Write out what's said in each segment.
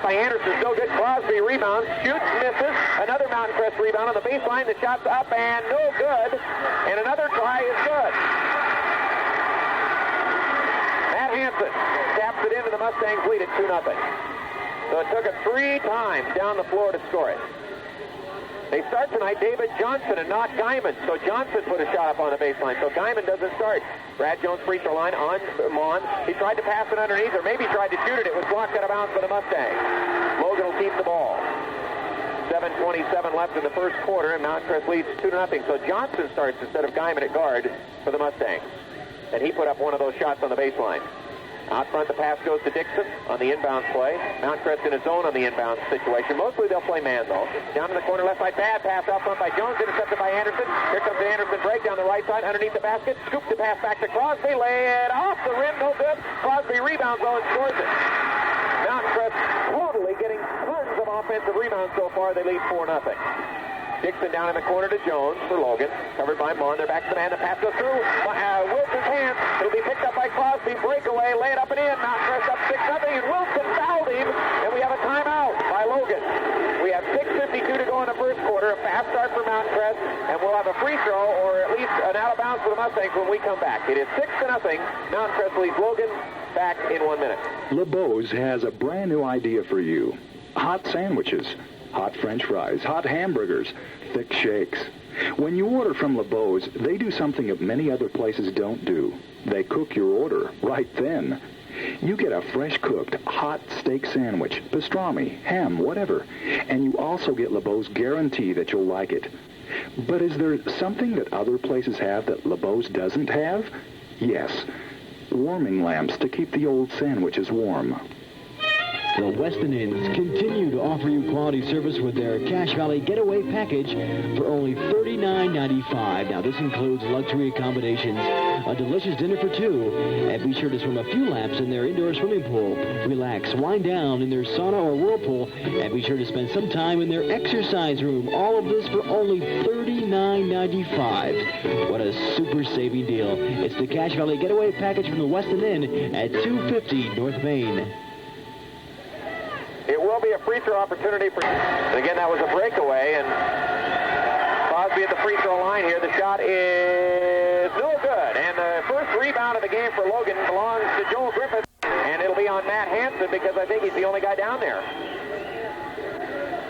shot by Anderson, no good. Crosby rebounds, shoots, misses. Another Mountain Crest rebound on the baseline. The shot's up and no good. And another try is good. Matt Hansen taps it into the Mustangs lead at 2-0. So it took it 3 times down the floor to score it. They start tonight, David Johnson and not Guyman. So Johnson put a shot up on the baseline. So Guyman doesn't start. Brad Jones free throw line on Mon. He tried to pass it underneath, or maybe tried to shoot it. It was blocked out of bounds for the Mustangs. Logan will keep the ball. 7:27 left in the first quarter, and Mountain Crest leads 2-0. So Johnson starts instead of Guyman at guard for the Mustangs. And he put up one of those shots on the baseline. Out front, the pass goes to Dixon on the inbounds play. Mountain Crest in his zone on the inbounds situation. Mostly they'll play man, though. Down in the corner, left side, bad pass out front by Jones, intercepted by Anderson. Here comes the Anderson break down the right side, underneath the basket. Scoop the pass back to Crosby, lay it off the rim, no good. Crosby rebounds, though, and scores it. Mountain Crest totally getting tons of offensive rebounds so far. They lead 4-0. Dixon down in the corner to Jones for Logan. Covered by Mon. They're back to the man. The pass goes through Wilson's hands. It'll be picked up by Crosby. Breakaway. Lay it up and in. Mountain Crest up 6-0. And Wilson fouled him. And we have a timeout by Logan. We have 6:52 to go in the first quarter. A fast start for Mountain Crest. And we'll have a free throw or at least an out of bounds for the Mustangs when we come back. It is 6-0. Mountain Crest leads Logan. Back in 1 minute. LeBeau's has a brand new idea for you. Hot sandwiches. Hot French fries, hot hamburgers, thick shakes. When you order from LeBeau's, they do something that many other places don't do. They cook your order right then. You get a fresh-cooked, hot steak sandwich, pastrami, ham, whatever. And you also get LeBeau's guarantee that you'll like it. But is there something that other places have that LeBeau's doesn't have? Yes. Warming lamps to keep the old sandwiches warm. The Westin Inns continue to offer you quality service with their Cache Valley Getaway Package for only $39.95. Now, this includes luxury accommodations, a delicious dinner for 2, and be sure to swim a few laps in their indoor swimming pool. Relax, wind down in their sauna or whirlpool, and be sure to spend some time in their exercise room. All of this for only $39.95. What a super saving deal. It's the Cache Valley Getaway Package from the Westin Inn at 250 North Main. It will be a free throw opportunity for... And again, that was a breakaway, and Crosby at the free throw line here. The shot is no good, and the first rebound of the game for Logan belongs to Joel Griffith, and it'll be on Matt Hansen because I think he's the only guy down there.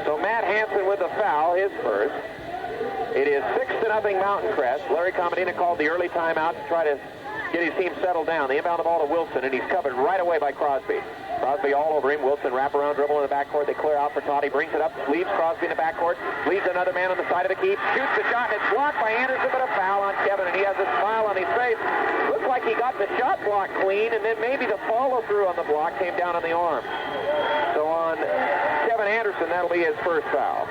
So Matt Hansen with a foul, his first. It is 6-0 Mountain Crest. Larry Comodina called the early timeout to try to get his team settled down. They inbound the ball to Wilson, and he's covered right away by Crosby. Crosby all over him. Wilson wraparound dribble in the backcourt. They clear out for Todd. He brings it up, leaves Crosby in the backcourt, leaves another man on the side of the key, shoots the shot, and it's blocked by Anderson, but a foul on Kevin, and he has a smile on his face. Looks like he got the shot block clean, and then maybe the follow-through on the block came down on the arm. So on Kevin Anderson, that'll be his first foul.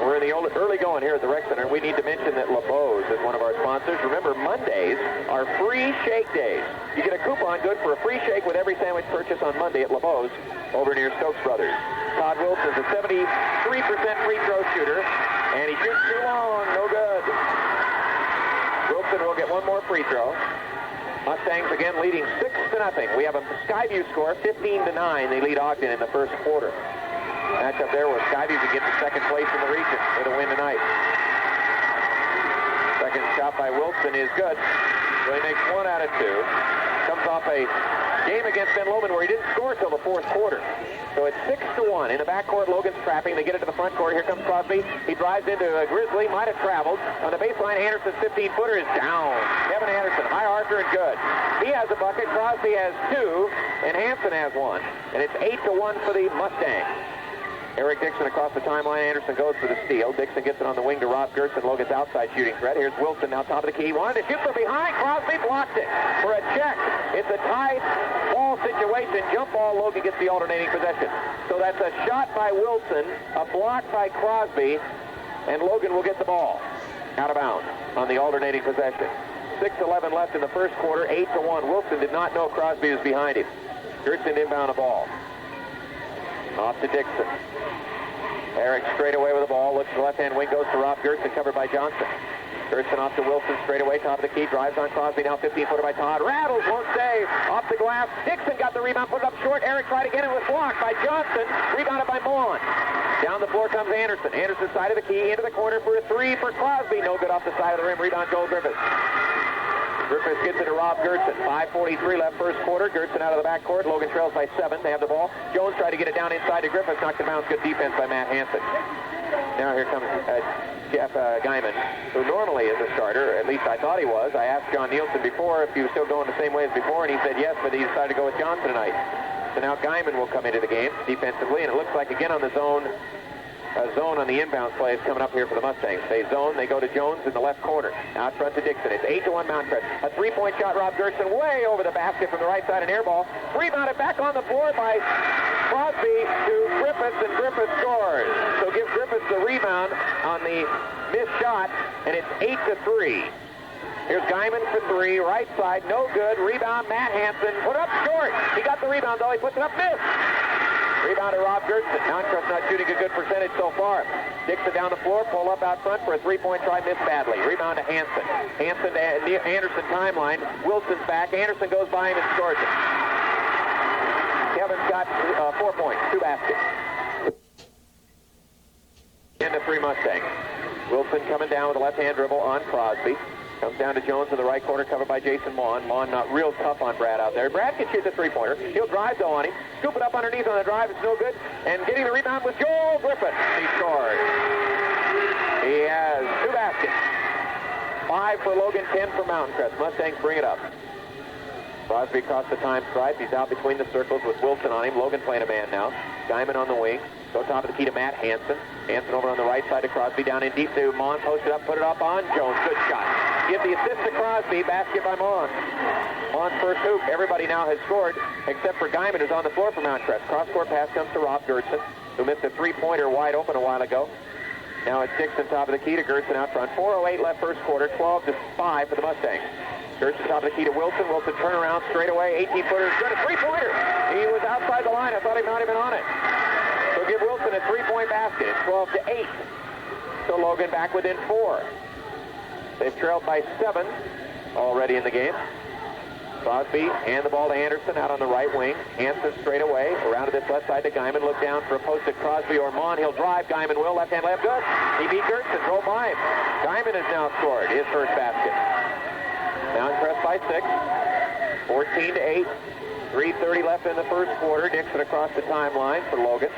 We're in the early going here at the Rec Center. We need to mention that LeBeau's is one of our sponsors. Remember, Mondays are free shake days. You get a coupon good for a free shake with every sandwich purchase on Monday at LeBeau's over near Stokes Brothers. Todd Wilson's a 73% free throw shooter, and he shoots too long. No good. Wilson will get one more free throw. Mustangs again leading 6-0. We have a Skyview score, 15-9. They lead Ogden in the first quarter. Matchup there where Skyview can get to second place in the region with a win tonight. Second shot by Wilson is good. So he makes 1 out of 2. Comes off a game against Ben Loman where he didn't score till the fourth quarter. So it's 6-1. In the backcourt, Logan's trapping. They get it to the front court. Here comes Crosby. He drives into a Grizzly. Might have traveled. On the baseline, Anderson's 15-footer is down. Kevin Anderson, high archer and good. He has a bucket. Crosby has 2. And Hansen has 1. And it's 8-1 for the Mustangs. Eric Dixon across the timeline. Anderson goes for the steal. Dixon gets it on the wing to Rob Gerson. Logan's outside shooting threat. Here's Wilson now top of the key. He wanted to shoot from behind. Crosby blocked it for a check. It's a tight ball situation. Jump ball. Logan gets the alternating possession. So that's a shot by Wilson, a block by Crosby, and Logan will get the ball out of bounds on the alternating possession. 6:11 left in the first quarter. 8-1. Wilson did not know Crosby was behind him. Gerson inbound the ball. Off to Dixon. Eric straight away with the ball. Looks to the left-hand wing. Goes to Rob Gerson, covered by Johnson. Gerson off to Wilson, straight away, top of the key, drives on Crosby, now 15-footer by Todd. Rattles, won't stay, off the glass. Dixon got the rebound, put it up short. Eric tried again, it was blocked by Johnson, rebounded by Mullen. Down the floor comes Anderson. Anderson side of the key, into the corner for a three for Crosby. No good off the side of the rim, rebound Joel Griffiths. Griffiths gets it to Rob Gertson. 5:43 left first quarter. Gertson out of the backcourt. Logan trails by 7. They have the ball. Jones tried to get it down inside to Griffiths. Knocked it bounce. Good defense by Matt Hansen. Now here comes Jeff Guyman, who normally is a starter. At least I thought he was. I asked John Nielsen before if he was still going the same way as before, and he said yes, but he decided to go with Johnson tonight. So now Guyman will come into the game defensively, and it looks like again on the zone. A zone on the inbound play is coming up here for the Mustangs. They zone, they go to Jones in the left corner. Out front to Dixon. It's 8-1 Mount Crest. A three-point shot, Rob Gertson way over the basket from the right side, an air ball. Rebounded back on the floor by Crosby to Griffiths, and Griffiths scores. So give Griffiths the rebound on the missed shot, and it's 8-3. Here's Guyman for three, right side, no good. Rebound, Matt Hansen, put up short. He got the rebound, though. He puts it up, missed. Rebound to Rob Gertson. Mountcrest not shooting a good percentage so far. Dixon down the floor, pull up out front for a three-point try, missed badly. Rebound to Hansen. Hansen to Anderson timeline. Wilson's back. Anderson goes by him and scores it. Kevin's got 4 points, 2 baskets. And the 3 Mustangs. Wilson coming down with a left-hand dribble on Crosby. Comes down to Jones in the right corner, covered by Jason Maughan. Maughan not real tough on Brad out there. Brad can shoot the three-pointer. He'll drive, though, on him. Scoop it up underneath on the drive. It's no good. And getting the rebound was Joel Griffiths. He scores. He has 2 baskets. 5 for Logan, 10 for Mountain Crest. Mustangs bring it up. Crosby across the time stripe. He's out between the circles with Wilson on him. Logan playing a man now. Guyman on the wing. Go top of the key to Matt Hansen. Hansen over on the right side to Crosby. Down in deep to Maughan. Post it up, put it up on Jones. Good shot. Give the assist to Crosby. Basket by Maughan. Maughan's first hoop. Everybody now has scored except for Guyman, who's on the floor for Mount Crest. Cross-court pass comes to Rob Gertson, who missed a three-pointer wide open a while ago. Now it's Dixon top of the key to Gertson out front. 4:08 left first quarter. 12-5 for the Mustangs. Gertson top of the key to Wilson. Wilson turnaround straight away. 18-footer. Good. A three-pointer. He was outside the line. I thought he might have been on it. So give Wilson a three-point basket. It's 12-8. So Logan back within 4. They've trailed by 7 already in the game. Crosby hand the ball to Anderson out on the right wing. Hansen straight away. Around to this left side to Guyman. Look down for a posted Crosby or Maughan. He'll drive. Guyman will. Left hand left. Good. He beat Gertson. Drove by him. Guyman has now scored his first basket. Mountain Crest by 6. 14-8. 3:30 left in the first quarter. Dixon across the timeline for Logan.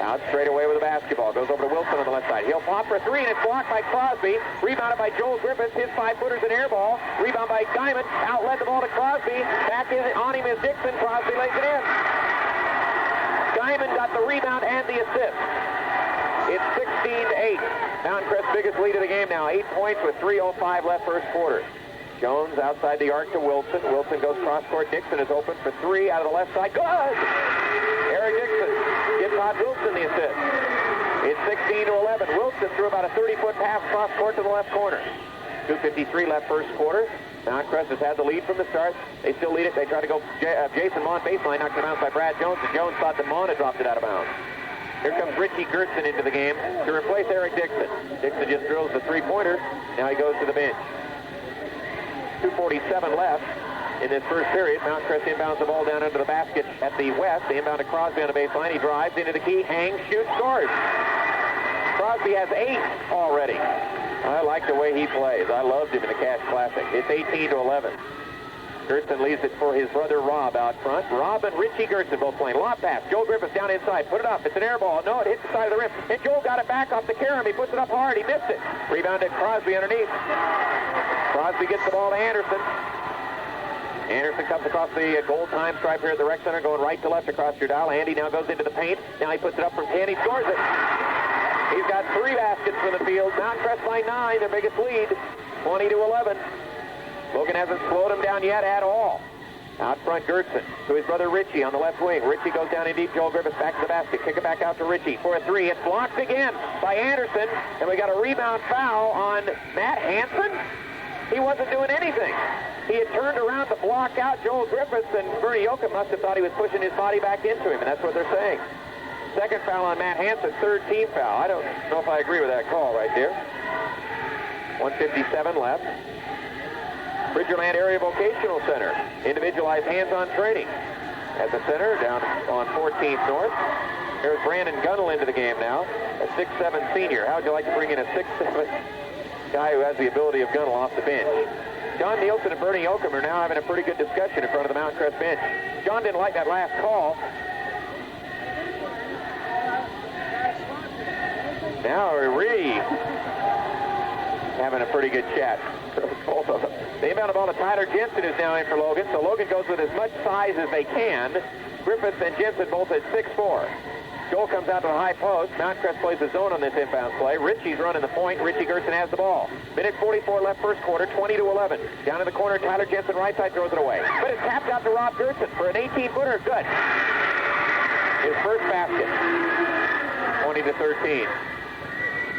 Out straight away with the basketball. Goes over to Wilson on the left side. He'll pop for a 3, and it's blocked by Crosby. Rebounded by Joel Griffiths. His 5-footer's an air ball. Rebound by Guyman. Outlet the ball to Crosby. Back in on him is Dixon. Crosby lays it in. Guyman got the rebound and the assist. It's 16-8. Mountain Crest's biggest lead of the game now. 8 points with 3:05 left first quarter. Jones outside the arc to Wilson. Wilson goes cross-court. Dixon is open for 3 out of the left side. Good! Eric Dixon gives Todd Wilson the assist. It's 16-11. Wilson threw about a 30-foot pass cross-court to the left corner. 2:53 left first quarter. Mount Crest has had the lead from the start. They still lead it. They try to go Jason Maughan baseline. Knocked it out by Brad Jones, and Jones thought that Maughan had dropped it out of bounds. Here comes Richie Gertson into the game to replace Eric Dixon. Dixon just drills the three-pointer. Now he goes to the bench. 2:47 left in this first period. Mount Crest inbounds the ball down under the basket at the west. The inbound to Crosby on the baseline. He drives into the key, hangs, shoots, scores. Crosby has 8 already. I like the way he plays. I loved him in the Cash Classic. It's 18-11. Gertson leaves it for his brother Rob out front. Rob and Richie Gertson both playing. Lob pass. Joel Griffiths down inside. Put it up. It's an air ball. No, it hits the side of the rim. And Joel got it back off the carom. He puts it up hard. He missed it. Rebounded Crosby underneath. Crosby gets the ball to Anderson. Anderson comes across the goal time stripe here at the rec center, going right to left across your dial. Andy now goes into the paint. Now he puts it up from 10. He scores it. He's got 3 baskets from the field. Mount Crest by 9, their biggest lead, 20-11. Logan hasn't slowed him down yet at all. Out front, Gertson to his brother Richie on the left wing. Richie goes down in deep. Joel Griffiths back to the basket. Kick it back out to Richie for a 3. It's blocked again by Anderson. And we got a rebound foul on Matt Hansen. He wasn't doing anything. He had turned around to block out Joel Griffiths, and Bernie Yoakum must have thought he was pushing his body back into him, and that's what they're saying. Second foul on Matt Hansen, 3rd team foul. I don't know if I agree with that call right there. 1:57 left. Bridgerland Area Vocational Center, individualized hands-on training. At the center, down on 14th North. There's Brandon Gunnell into the game now, a 6'7" senior. How would you like to bring in a 6'7" guy who has the ability of Gunnell off the bench? John Nielsen and Bernie Oakham are now having a pretty good discussion in front of the Mountain Crest bench. John didn't like that last call. Now we're really having a pretty good chat. Both of them. The inbound ball to Tyler Jensen is now in for Logan. So Logan goes with as much size as they can. Griffith and Jensen both at 6'4". Joel comes out to the high post. Mountain Crest plays the zone on this inbound play. Richie's running the point. Richie Gerson has the ball. Minute 44 left first quarter, 20-11. Down in the corner, Tyler Jensen right side throws it away. But it's tapped out to Rob Gerson for an 18-footer. Good. His first basket. 20-13.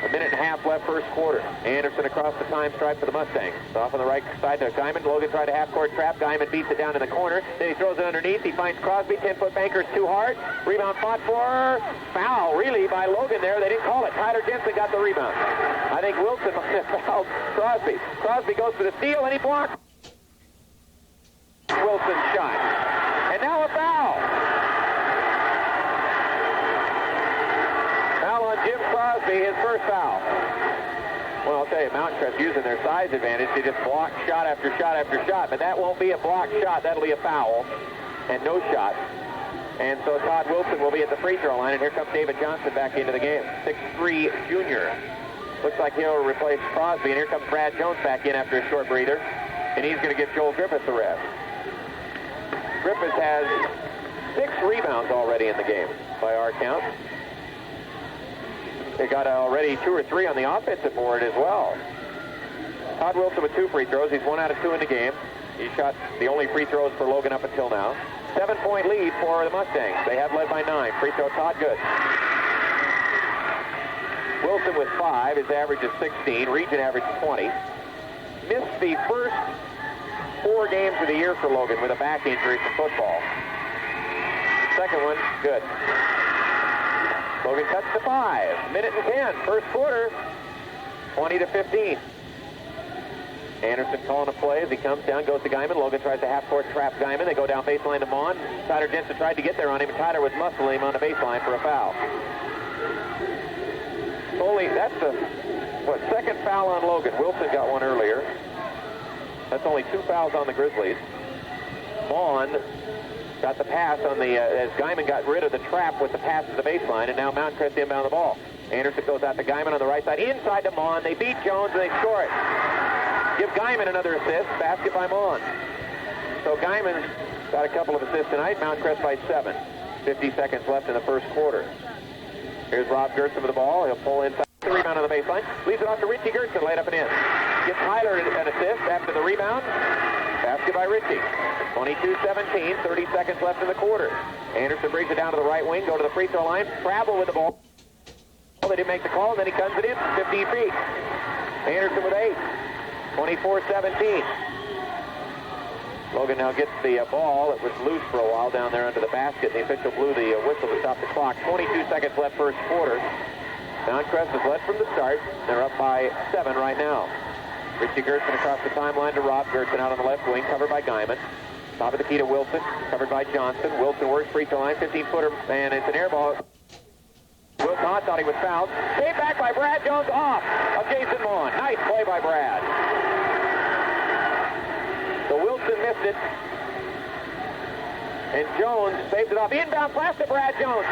A minute and a half left first quarter. Anderson across the time stripe for the Mustangs. Off on the right side to Guyman. Logan tried a half-court trap. Guyman beats it down in the corner. Then he throws it underneath. He finds Crosby. 10-foot banker's too hard. Rebound fought for. Foul, really, by Logan there. They didn't call it. Tyler Jensen got the rebound. I think Wilson might have fouled Crosby. Crosby goes for the steal, and he blocks Wilson's shot. And now a foul. Jim Crosby, his first foul. Well, I'll tell you, Mountain Crest using their size advantage to just block shot after shot after shot, but that won't be a blocked shot. That'll be a foul and no shot. And so Todd Wilson will be at the free throw line, and here comes David Johnson back into the game. 6'3" junior. Looks like he'll replace Crosby, and here comes Brad Jones back in after a short breather, and he's going to give Joel Griffith the rest. Griffith has 6 rebounds already in the game by our count. They got already 2 or 3 on the offensive board as well. Todd Wilson with 2 free throws. He's 1 out of 2 in the game. He shot the only free throws for Logan up until now. 7-point lead for the Mustangs. They have led by 9. Free throw, Todd, good. Wilson with 5. His average is 16. Region average 20. Missed the first 4 games of the year for Logan with a back injury from football. Second one, good. Logan cuts to 5. Minute and 10. First quarter, 20-15. Anderson calling a play as he comes down, goes to Guyman. Logan tries to half-court trap Guyman. They go down baseline to Mon. Tyler Jensen tried to get there on him. Tyler was muscling him on the baseline for a foul. That's the second foul on Logan. Wilson got one earlier. That's only 2 fouls on the Grizzlies. Mon got the pass on the, as Guyman got rid of the trap with the pass to the baseline, and now Mountain Crest inbound the ball. Anderson goes out to Guyman on the right side, inside to Mon. They beat Jones, and they score it. Give Guyman another assist, basket by Mon. So Guyman's got a couple of assists tonight. Mountain Crest by 7. 50 seconds left in the first quarter. Here's Rob Gerson with the ball. He'll pull inside. The rebound on the baseline. Leaves it off to Richie Gerson, laid up and in. Gives Tyler an assist after the rebound. Basket by Richie. 22-17, 30 seconds left in the quarter. Anderson brings it down to the right wing, go to the free throw line, travel with the ball. They didn't make the call, and then he cuts it in 15 feet. Anderson with 8. 24-17. Logan now gets the ball. It was loose for a while down there under the basket. The official blew the whistle to stop the clock. 22 seconds left first quarter. Mountain Crest is led from the start. They're up by 7 right now. Richie Gerson across the timeline to Rob Gerson out on the left wing, covered by Guyman. Top of the key to Wilson, covered by Johnson. Wilson works free throw line, 15-footer, and it's an air ball. Wilson thought he was fouled. Saved back by Brad Jones, off of Jason Mon. Nice play by Brad. So Wilson missed it. And Jones saved it off. Inbound pass to Brad Jones.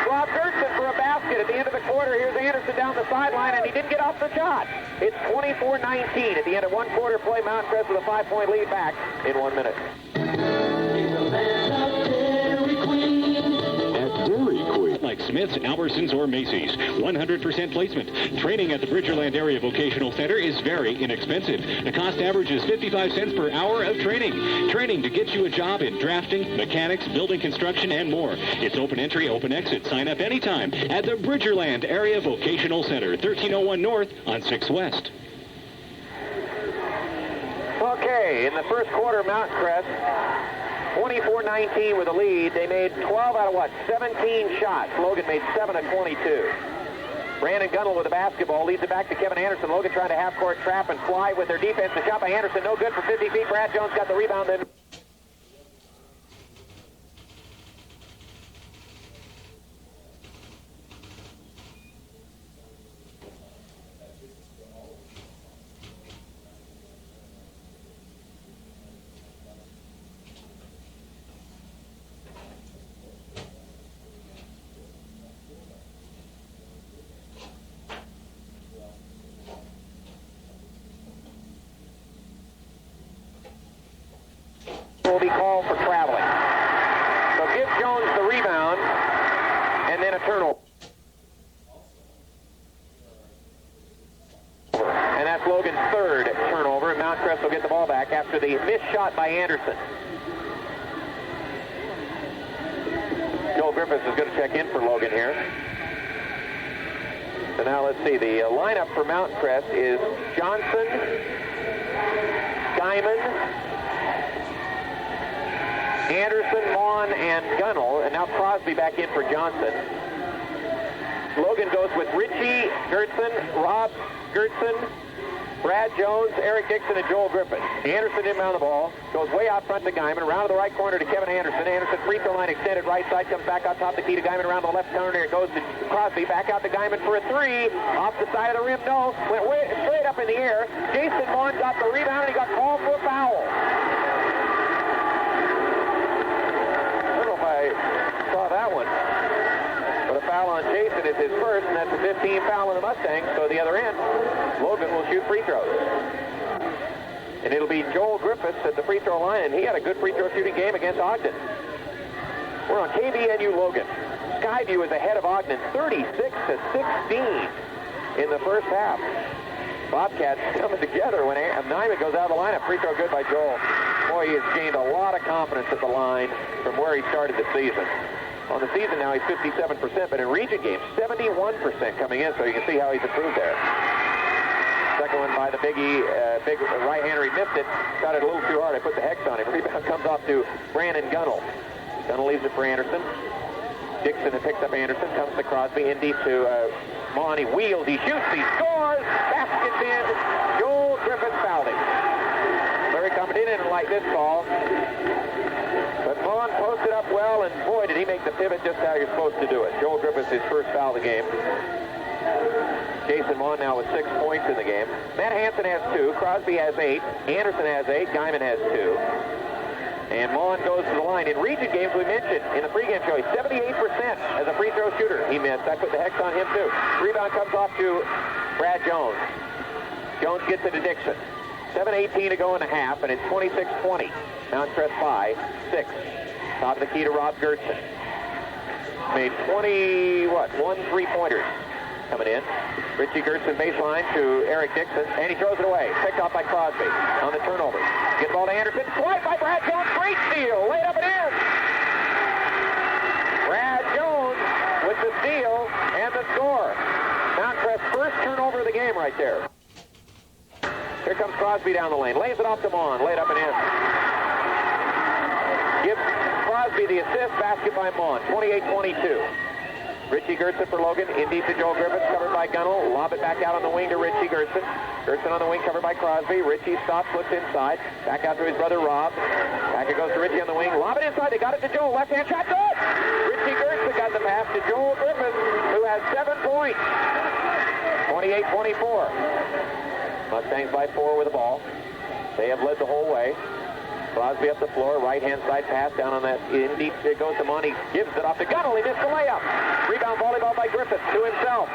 Rob Gerson for a basket at the end of the quarter. Here's Anderson down the sideline, and he didn't get off the shot. It's 24-19 at the end of one quarter play. Mountain Crest with a 5-point lead back in 1 minute. Like Smith's, Albertsons, or Macy's. 100% placement. Training at the Bridgerland Area Vocational Center is very inexpensive. The cost average is 55 cents per hour of training. Training to get you a job in drafting, mechanics, building construction, and more. It's open entry, open exit. Sign up anytime at the Bridgerland Area Vocational Center, 1301 North on 6 West. Okay, in the first quarter, Mountain Crest 24-19 with a lead. They made 12 out of 17 shots. Logan made 7 of 22. Brandon Gunnell with the basketball, leads it back to Kevin Anderson. Logan trying to half-court trap and fly with their defense. The shot by Anderson, no good for 50 feet. Brad Jones got the rebound then. Will be called for traveling. So give Jones the rebound and then a turnover. And that's Logan's third turnover, and Mount Crest will get the ball back after the missed shot by Anderson. Joel Griffiths is going to check in for Logan here. So now let's see, the lineup for Mount Crest is Johnson, Guyman, Anderson, Vaughn, and Gunnell, and now Crosby back in for Johnson. Logan goes with Richie Gertson, Rob Gertson, Brad Jones, Eric Dixon, and Joel Griffith. Anderson inbound the ball, goes way out front to Guyman, around to the right corner to Kevin Anderson. Anderson free throw line extended right side, comes back out top the key to Guyman, around to the left corner. It goes to Crosby, back out to Guyman for a three. Off the side of the rim, no. Went way, straight up in the air. Jason Vaughn got the rebound, and he got called for a foul. Saw that one. But a foul on Jason is his first, and that's a 15 foul on the Mustangs. So the other end, Logan will shoot free throws. And it'll be Joel Griffiths at the free throw line, and he had a good free throw shooting game against Ogden. We're on KVNU Logan. Skyview is ahead of Ogden 36-16 in the first half. Bobcats coming together when Nyman goes out of the lineup. Free throw good by Joel. Boy, he has gained a lot of confidence at the line from where he started the season. On the season now, he's 57%, but in region games, 71% coming in, so you can see how he's improved there. Second one by the big right-hander. He missed it. Got it a little too hard. I put the hex on him. Rebound comes off to Brandon Gunnell. Gunnell leaves it for Anderson. Dixon picks up Anderson, comes to Crosby, in deep to Mon. He wheels, he shoots, he scores. Basket's in. Joel Griffith fouled him. Larry Cummett didn't like this ball. But Mon posted up well, and boy, did he make the pivot just how you're supposed to do it. Joel Griffith's his first foul of the game. Jason Mon now with 6 points in the game. Matt Hansen has 2. Crosby has 8. Anderson has 8. Guyman has 2. And Mon goes to the line. In region games, we mentioned in the pregame show, he's 78% as a free throw shooter. He missed. I put the hex on him, too. Rebound comes off to Brad Jones. Jones gets it to Dixon. 7:18 to go in the half, and it's 26-20. Mount Crest by 6. Top of the key to Rob Gertson. Made 1 3-pointers coming in. Richie Gertson baseline to Eric Dixon, and he throws it away. Picked off by Crosby on the turnover. Get the ball to Anderson. Swipe by Brad Jones. Great steal. Laid up and in. Brad Jones with the steal and the score. Mount Crest's first turnover of the game right there. Here comes Crosby down the lane. Lays it off to Mon. Laid up and in. Gives Crosby the assist. Basket by Mon. 28-22. Richie Gertson for Logan. In deep to Joel Griffiths. Covered by Gunnell. Lob it back out on the wing to Richie Gertson. Gertson on the wing covered by Crosby. Richie stops, looks inside. Back out to his brother Rob. Back it goes to Richie on the wing. Lob it inside. They got it to Joel. Left hand shot. Good! Richie Gertson got the pass to Joel Griffiths, who has 7 points. 28-24. Mustangs by 4 with the ball. They have led the whole way. Crosby up the floor, right-hand side pass down on that in deep. It goes to Monty. Gives it off to Gunnell. He missed the layup. Rebound volleyball by Griffith to himself.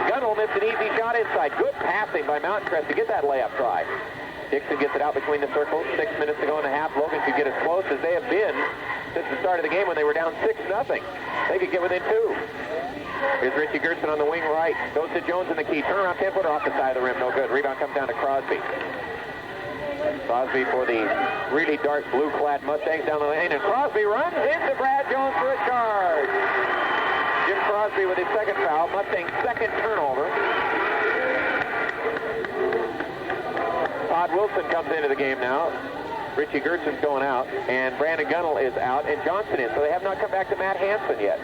Gunnell missed an easy shot inside. Good passing by Mount Crest to get that layup try. Dixon gets it out between the circles. 6 minutes to go in the half. Logan could get as close as they have been since the start of the game when they were down 6-0. They could get within 2. Here's Richie Gertson on the wing right. Goes to Jones in the key. Turnaround 10-footer off the side of the rim. No good. Rebound comes down to Crosby. Crosby for the really dark blue-clad Mustangs down the lane. And Crosby runs into Brad Jones for a charge. Jim Crosby with his second foul. Mustang's second turnover. Todd Wilson comes into the game now. Richie Gertson's going out. And Brandon Gunnell is out. And Johnson is. So they have not come back to Matt Hansen yet.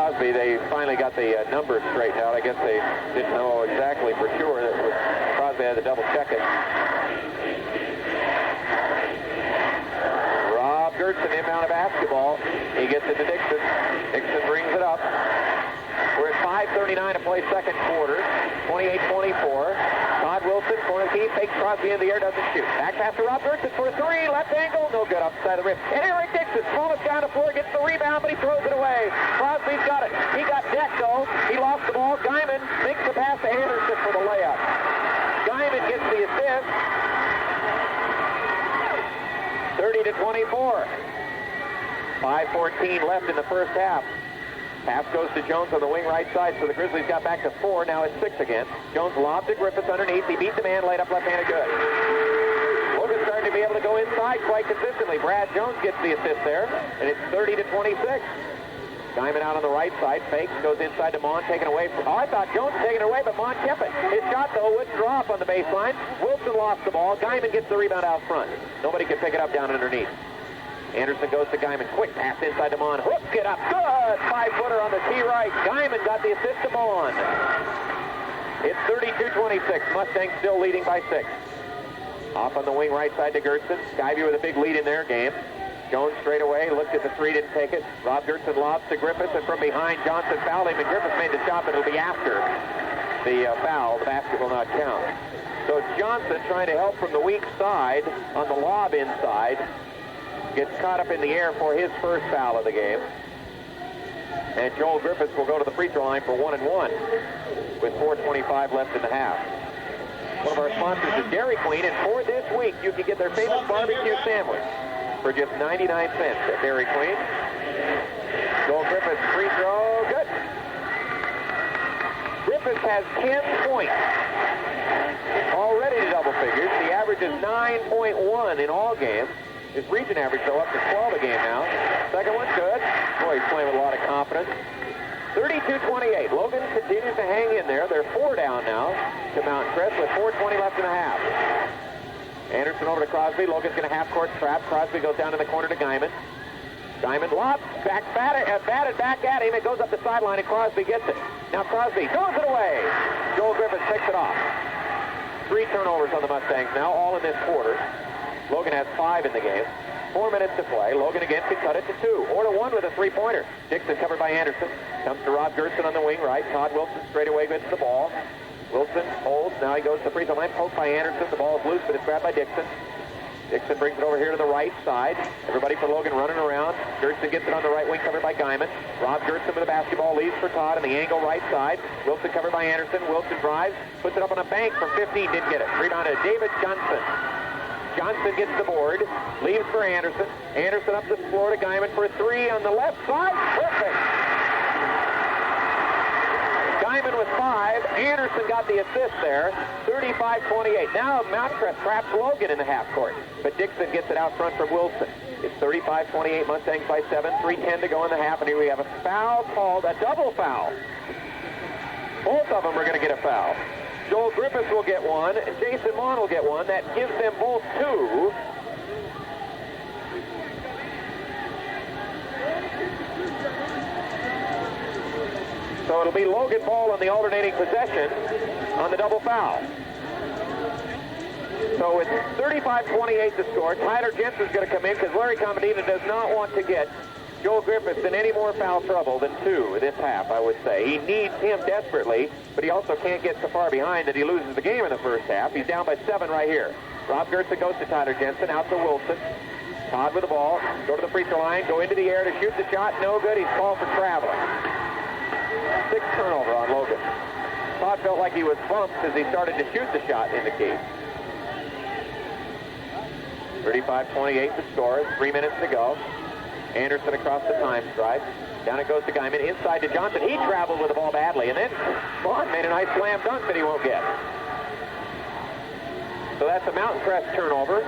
Crosby, they finally got the numbers straightened out. I guess they didn't know exactly for sure. Crosby had to double check it. Rob Gertson inbound a basketball. He gets it to Dixon. Dixon brings it up. We're at 5:39 to play second quarter. 28-24. Todd Wilson, corner key, fakes Crosby in the air, doesn't shoot. Back pass to Rob Gertson for a three, left angle, no good, upside the rim. And Eric Dixon, smallest guy on the floor, gets the rebound, but he throws it away. Crosby's got it. He got decked, though. He lost the ball. Guyman makes the pass to Anderson for the layup. Guyman gets the assist. 30-24. 5:14 left in the first half. Pass goes to Jones on the wing right side, so the Grizzlies got back to 4. Now it's 6 again. Jones lobs to Griffiths underneath. He beat the man, laid up left-handed good. Logan's starting to be able to go inside quite consistently. Brad Jones gets the assist there, and it's 30-26. Diamond out on the right side, fakes, goes inside to Mon, taken away from... Oh, I thought Jones was taking it away, but Mon kept it. His shot, though, wouldn't drop on the baseline. Wilson lost the ball. Guyman gets the rebound out front. Nobody can pick it up down underneath. Anderson goes to Guyman. Quick pass inside to Mon. Hook it up. Good. 5-footer on the tee right. Guyman got the assist to Mon. It's 32-26. Mustangs still leading by 6. Off on the wing right side to Gertson. Skyview with a big lead in their game. Jones straight away. Looked at the three, didn't take it. Rob Gertson lobs to Griffiths, and from behind, Johnson fouled him, and Griffiths made the shot, but it'll be after the foul. The basket will not count. So Johnson, trying to help from the weak side on the lob inside, gets caught up in the air for his first foul of the game. And Joel Griffiths will go to the free throw line for 1-1 with 4:25 left in the half. One of our sponsors is Dairy Queen, and for this week, you can get their famous barbecue sandwich for just 99 cents at Dairy Queen. Joel Griffiths free throw, good. Griffiths has 10 points. Already to double figures. The average is 9.1 in all games. His region average, though, up to 12 a game now. Second one's good. Boy, he's playing with a lot of confidence. 32-28. Logan continues to hang in there. They're 4 down now to Mountain Crest with 4:20 left in the half. Anderson over to Crosby. Logan's going to half-court trap. Crosby goes down in the corner to Guyman. Guyman lobs, batted back at him. It goes up the sideline, and Crosby gets it. Now Crosby throws it away. Joel Griffiths picks it off. 3 turnovers on the Mustangs now, all in this quarter. Logan has 5 in the game. 4 minutes to play. Logan again can cut it to 2 or to 1 with a 3-pointer. Dixon covered by Anderson. Comes to Rob Gertson on the wing right. Todd Wilson straight away gets the ball. Wilson holds. Now he goes to the free throw line. Poked by Anderson. The ball is loose, but it's grabbed by Dixon. Dixon brings it over here to the right side. Everybody for Logan running around. Gertson gets it on the right wing, covered by Guyman. Rob Gertson with the basketball, leads for Todd on the angle right side. Wilson covered by Anderson. Wilson drives, puts it up on a bank from 15, didn't get it. Rebound to David Johnson. Johnson gets the board, leaves for Anderson. Anderson up the floor to Guyman for a 3 on the left side. Perfect. Guyman with 5. Anderson got the assist there. 35-28. Now Mountain Crest traps Logan in the half court, but Dixon gets it out front from Wilson. It's 35-28. Mustangs by 7. 3:10 to go in the half, and here we have a foul called, a double foul. Both of them are going to get a foul. Joel Griffiths will get 1, and Jason Mon will get 1. That gives them both 2. So it'll be Logan ball on the alternating possession on the double foul. So it's 35-28 to score. Tyler Jensen's going to come in because Larry Commodina does not want to get Joel Griffiths in any more foul trouble than 2 this half, I would say. He needs him desperately, but he also can't get so far behind that he loses the game in the first half. He's down by 7 right here. Rob Gertson goes to Tyler Jensen, out to Wilson. Todd with the ball, go to the free throw line, go into the air to shoot the shot. No good. He's called for traveling. 6 turnover on Logan. Todd felt like he was bumped as he started to shoot the shot in the key. 35-28 to score. 3 minutes to go. Anderson across the time stripe. Down it goes to Guyman. Inside to Johnson. He traveled with the ball badly. And then Vaughn made a nice slam dunk that he won't get. So that's a Mountain Crest turnover.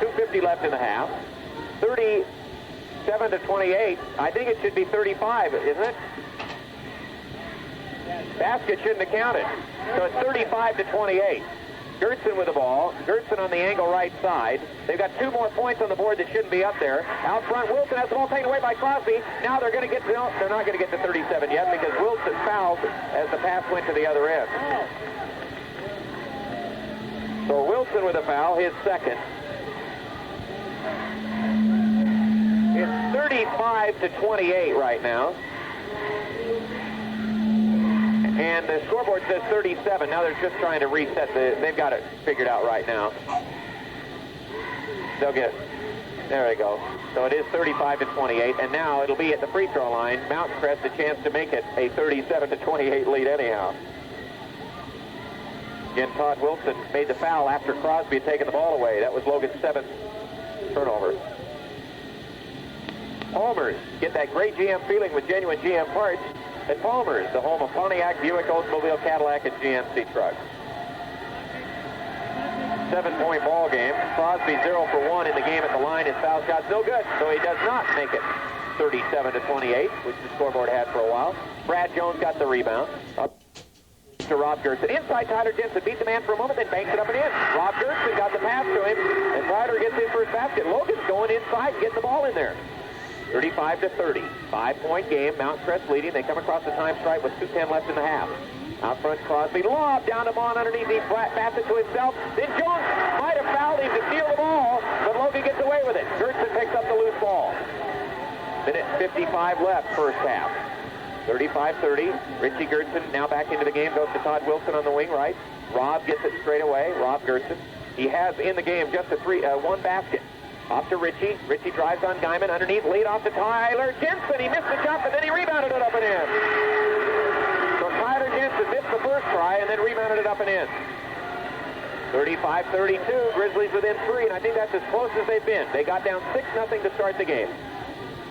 2:50 left in the half. 37-28. I think it should be 35, isn't it? Basket shouldn't have counted. So it's 35-28. Gertson with the ball. Gertson on the angle right side. They've got 2 more points on the board that shouldn't be up there. Out front, Wilson has the ball taken away by Crosby. Now they're going to get to, no, they're not going to get to 37 yet because Wilson fouled as the pass went to the other end. So Wilson with a foul, his second. It's 35-28 right now. And the scoreboard says 37. Now they're just trying to reset they've got it figured out right now. They'll get, there they go. So it is 35-28, and now it'll be at the free throw line. Mountain Crest a chance to make it a 37-28 lead anyhow. Again, Todd Wilson made the foul after Crosby had taken the ball away. That was Logan's 7th turnover. Palmer's, get that great GM feeling with genuine GM parts at Palmer's, the home of Pontiac, Buick, Oldsmobile, Cadillac, and GMC trucks. 7-point ball game. Crosby 0 for 1 in the game at the line. His foul shot's no good, so he does not make it 37-28, which the scoreboard had for a while. Brad Jones got the rebound. Up to Rob Gertson. Inside, Tyler Jensen beat the man for a moment, then banks it up and in. Rob Gertson got the pass to him, and Ryder gets his first basket. Logan's going inside and getting the ball in there. 35-30. 5-point game. Mount Crest leading. They come across the time stripe with 2:10 left in the half. Out front, Crosby. Lob down to Vaughn underneath. He passes it to himself. Then Jones might have fouled him to steal the ball, but Logan gets away with it. Gertson picks up the loose ball. Minute 55 left, first half. 35-30. Richie Gertson now back into the game. Goes to Todd Wilson on the wing right. Rob gets it straight away. Rob Gertson. He has in the game just one basket. Off to Richie. Richie drives on Guyman underneath. Lead off to Tyler Jensen. He missed the shot, but then he rebounded it up and in. So Tyler Jensen missed the first try and then rebounded it up and in. 35-32. Grizzlies within 3, and I think that's as close as they've been. They got down 6-0 to start the game.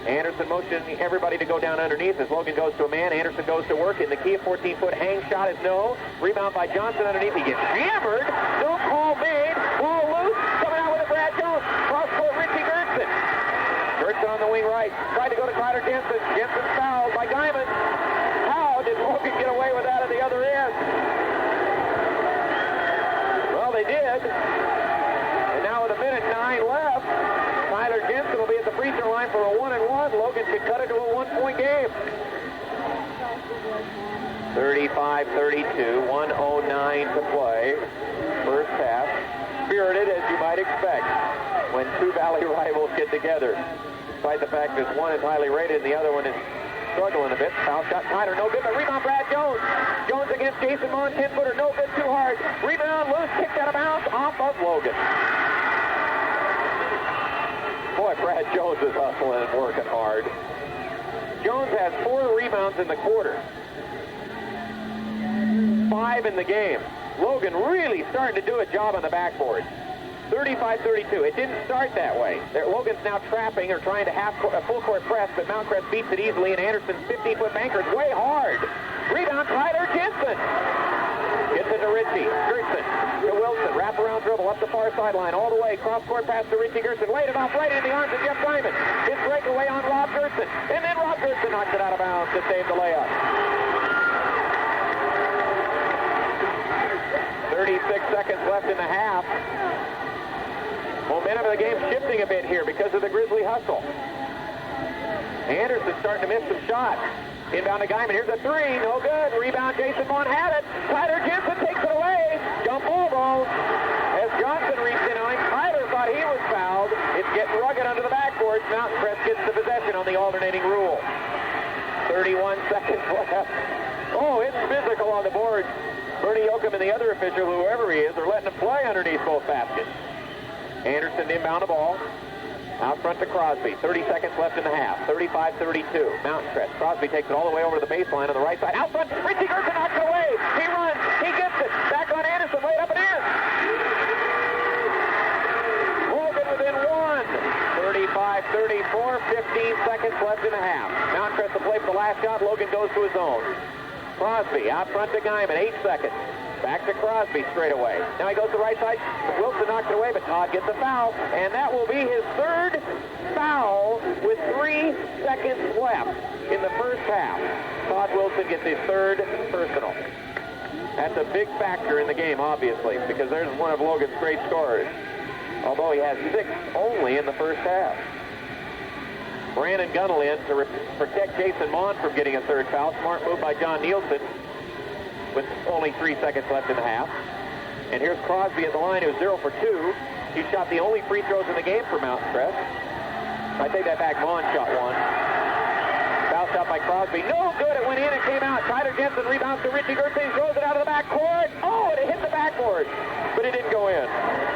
Anderson motioning everybody to go down underneath as Logan goes to a man. Anderson goes to work in the key. A 14-foot hang shot is no. Rebound by Johnson underneath. He gets hammered. No call made. Ball loose. Coming out with it, Brad Jones. Cross court, Richie Gertson. Gertson on the wing right. Tried to go to Tyler Jensen. Jensen fouled by Guyman. How did Logan get away with that at the other end? Well, they did. And now with 1:09 left, Tyler Jensen will be at the free throw line for a 1-and-1. Logan could cut it to a 1-point game. 35-32, 1:09 to play. First half. Spirited, as you might expect, when two Valley rivals get together. Despite the fact that one is highly rated and the other one is struggling a bit. Foul shot, Tyler, no good, but rebound, Brad Jones. Jones against Jason Mon, 10-footer, no good, too hard. Rebound, loose, kicked out of bounds, off of Logan. Boy, Brad Jones is hustling and working hard. Jones has 4 rebounds in the quarter. 5 in the game. Logan really starting to do a job on the backboard. 35-32. It didn't start that way. Logan's now trapping or trying to a full court press, but Mount Crest beats it easily, and Anderson's 15-foot banker is way hard. Rebound, Tyler Jensen. Gets it to Richie. Gertson to Wilson. Wraparound dribble up the far sideline all the way. Cross-court pass to Richie Gertson. Laid it off right into the arms of Jeff Diamond. His breakaway on Rob Gertson. And then Rob Gertson knocks it out of bounds to save the layup. 36 seconds left in the half. Momentum of the game shifting a bit here because of the Grizzly hustle. Anderson starting to miss some shots. Inbound to Guyman. Here's a 3. No good. Rebound. Jason Vaughn had it. Tyler Jensen takes it away. Jump ball. As Johnson reached in on him, Tyler thought he was fouled. It's getting rugged under the backboard. Mountain Crest gets the possession on the alternating rule. 31 seconds left. Oh, it's physical on the board. Bernie Yoakum and the other official, whoever he is, are letting him play underneath both baskets. Anderson inbound the ball. Out front to Crosby. 30 seconds left in the half. 35-32. Mountain Crest. Crosby takes it all the way over to the baseline on the right side. Out front. Richie Gertson knocks it away. He runs. He gets it. Back on Anderson. Laid up and in. Logan within 1. 35-34. 15 seconds left in the half. Mountain Crest will play for the last shot. Logan goes to his own. Crosby out front to Guyman. 8 seconds. Back to Crosby straight away. Now he goes to the right side. Wilson knocks it away, but Todd gets a foul. And that will be his 3rd foul with 3 seconds left in the first half. Todd Wilson gets his 3rd personal. That's a big factor in the game, obviously, because there's one of Logan's great scorers, although he has 6 only in the first half. Brandon Gunnell in to protect Jason Mon from getting a third foul. Smart move by John Nielsen with only 3 seconds left in the half. And here's Crosby at the line, who's 0 for 2. He shot the only free throws in the game for Mountain Crest. I take that back. Mon shot one. Foul shot by Crosby. No good. It went in and came out. Tyler Jensen rebounds to Richie Gertzen. Throws it out of the backcourt. Oh, and it hit the backboard. But it didn't go in.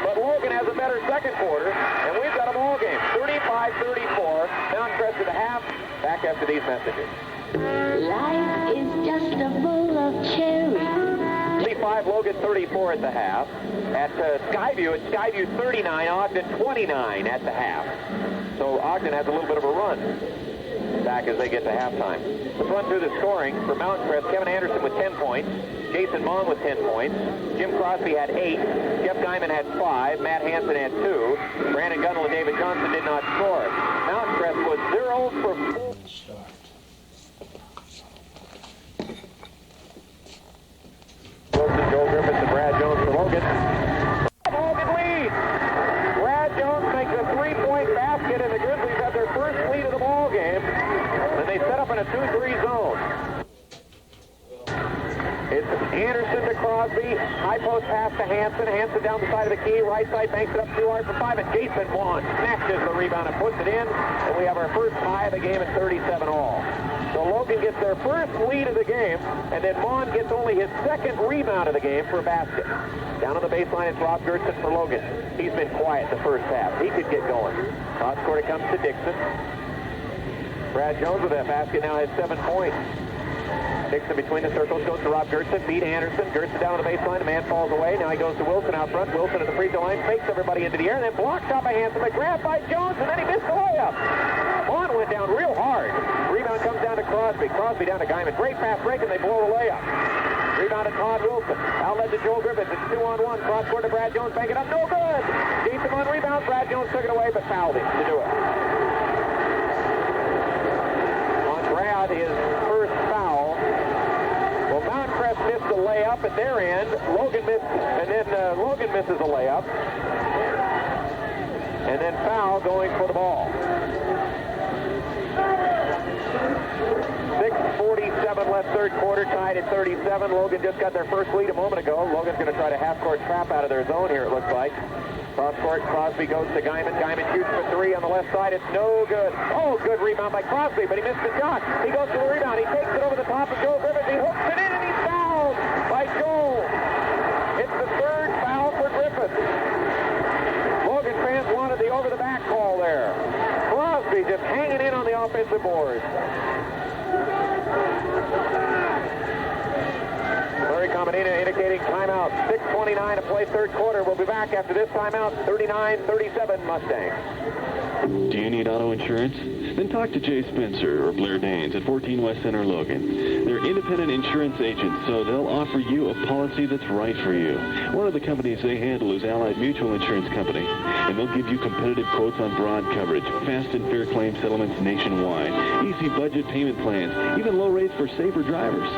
But Logan has a better second quarter, and we've got a ball game. 35-34. Mountain Crest to the half. Back after these messages. Life is just a bowl of cherries. 35, Logan 34 at the half. At Skyview, it's Skyview 39, Ogden 29 at the half. So Ogden has a little bit of a run back as they get to halftime. Let's run through the scoring for Mountain Crest. Kevin Anderson with 10 points. Jason Mon with 10 points. Jim Crosby had 8. Jeff Guyman had 5. Matt Hansen had 2. Brandon Gunnell and David Johnson did not score. Mountain Crest was 0 for 4. Wilson, Joel Griffiths, and Brad Jones for Logan. Logan lead. Brad Jones makes a 3-point basket, and the Grizzlies have their first lead of the ball game. And they set up in a 2-3 zone. It's Anderson to Crosby. High post pass to Hansen. Hansen down the side of the key. Right side banks it up 2 hard for 5. And Jason Mon snatches the rebound and puts it in. And we have our first tie of the game at 37 all. So Logan gets their first lead of the game. And then Mon gets only his second rebound of the game for a basket. Down on the baseline, it's Rob Gertzen for Logan. He's been quiet the first half. He could get going. Cross court, it comes to Dixon. Brad Jones with that basket now has 7 points. Dixon between the circles goes to Rob Gertzen, beat Anderson. Gertzen down on the baseline, the man falls away. Now he goes to Wilson out front. Wilson at the free throw line, fakes everybody into the air, and then blocked shot by Hansen, but grabbed by Jones, and then he missed the layup. Mon went down real hard. Rebound comes down to Crosby. Crosby down to Guyman. Great fast break, and they blow the layup. Rebound to Todd Wilson. Outlet to Joel Griffiths. It's 2-on-1. Cross court to Brad Jones. Bank it up. No good. Jason Mon rebound. Brad Jones took it away, but fouled him to do it. On Brad, his first foul. Well, Mountain Crest missed the layup at their end. Logan missed, and then Logan misses a layup. And then foul going for the ball. 6:47 left third quarter, tied at 37. Logan just got their first lead a moment ago. Logan's going to try to half-court trap out of their zone here, it looks like. Cross-court, Crosby goes to Guyman. Guyman shoots for 3 on the left side. It's no good. Oh, good rebound by Crosby, but he missed the shot. He goes for the rebound. He takes it over the top of Joel Griffiths. He hooks it in, and he's fouled by Joel. It's the third foul for Griffiths. Logan fans wanted the over-the-back call there. Crosby just hanging in on the offensive boards. Larry Cominina indicating timeout. 6:29 to play third quarter. We'll be back after this timeout. 39-37 Mustangs. Do you need auto insurance? Then talk to Jay Spencer or Blair Danes at 14 West Center, Logan. They're independent insurance agents, so they'll offer you a policy that's right for you. One of the companies they handle is Allied Mutual Insurance Company, and they'll give you competitive quotes on broad coverage, fast and fair claim settlements nationwide, easy budget payment plans, even low rates for safer drivers.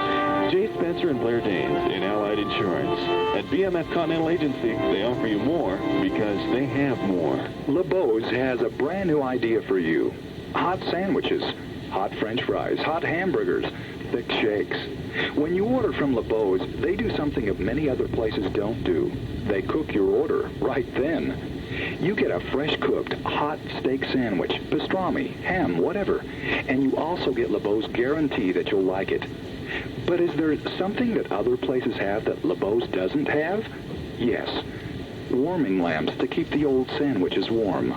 Jay Spencer and Blair Danes in Allied Insurance. At BMF Continental Agency, they offer you more because they have more. LeBeau's has a brand new idea for you. Hot sandwiches, hot French fries, hot hamburgers, thick shakes. When you order from LeBeau's, they do something that many other places don't do. They cook your order right then. You get a fresh-cooked, hot steak sandwich, pastrami, ham, whatever. And you also get LeBeau's guarantee that you'll like it. But is there something that other places have that LeBeau's doesn't have? Yes. Warming lamps to keep the old sandwiches warm.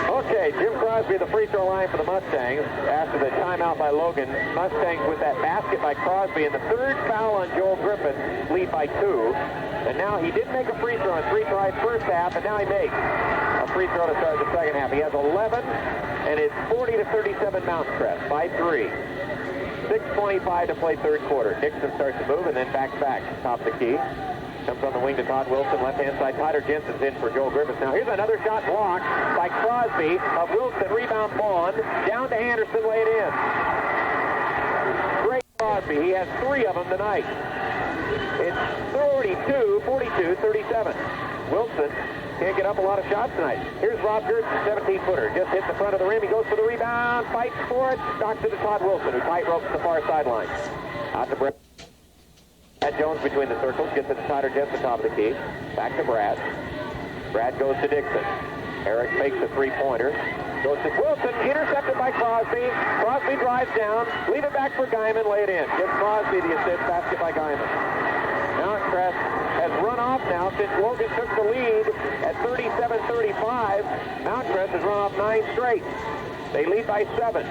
Okay, Jim Crosby, the free throw line for the Mustangs after the timeout by Logan. Mustangs with that basket by Crosby, and the third foul on Joel Griffiths, lead by 2. And now he did make a free throw in 3 tries first half, and now he makes a free throw to start the second half. He has 11, and it's 40-37 Mountain Crest by 3. 6:25 to play third quarter. Dixon starts to move and then backs back. Top of the key. Comes on the wing to Todd Wilson. Left-hand side, Tyler Jensen's in for Joel Griffiths. Now here's another shot blocked by Crosby of Wilson. Rebound Bond. Down to Anderson. Lay it in. Great Crosby. He has 3 of them tonight. It's 42-37. Wilson can't get up a lot of shots tonight. Here's Rob Gertz, 17-footer. Just hits the front of the rim. He goes for the rebound, fights for it, knocks it to Todd Wilson, who tight ropes the far sideline. Out to Brad Jones between the circles, gets it to Tyler Jensen, top of the key. Back to Brad. Brad goes to Dixon. Eric fakes a three-pointer. Goes to Wilson, intercepted by Crosby. Crosby drives down, leave it back for Guyman, lay it in. Gives Crosby the assist, basket by Guyman. Mountcrest has run off now since Logan took the lead at 37-35. Mountcrest has run off 9 straight. They lead by 7.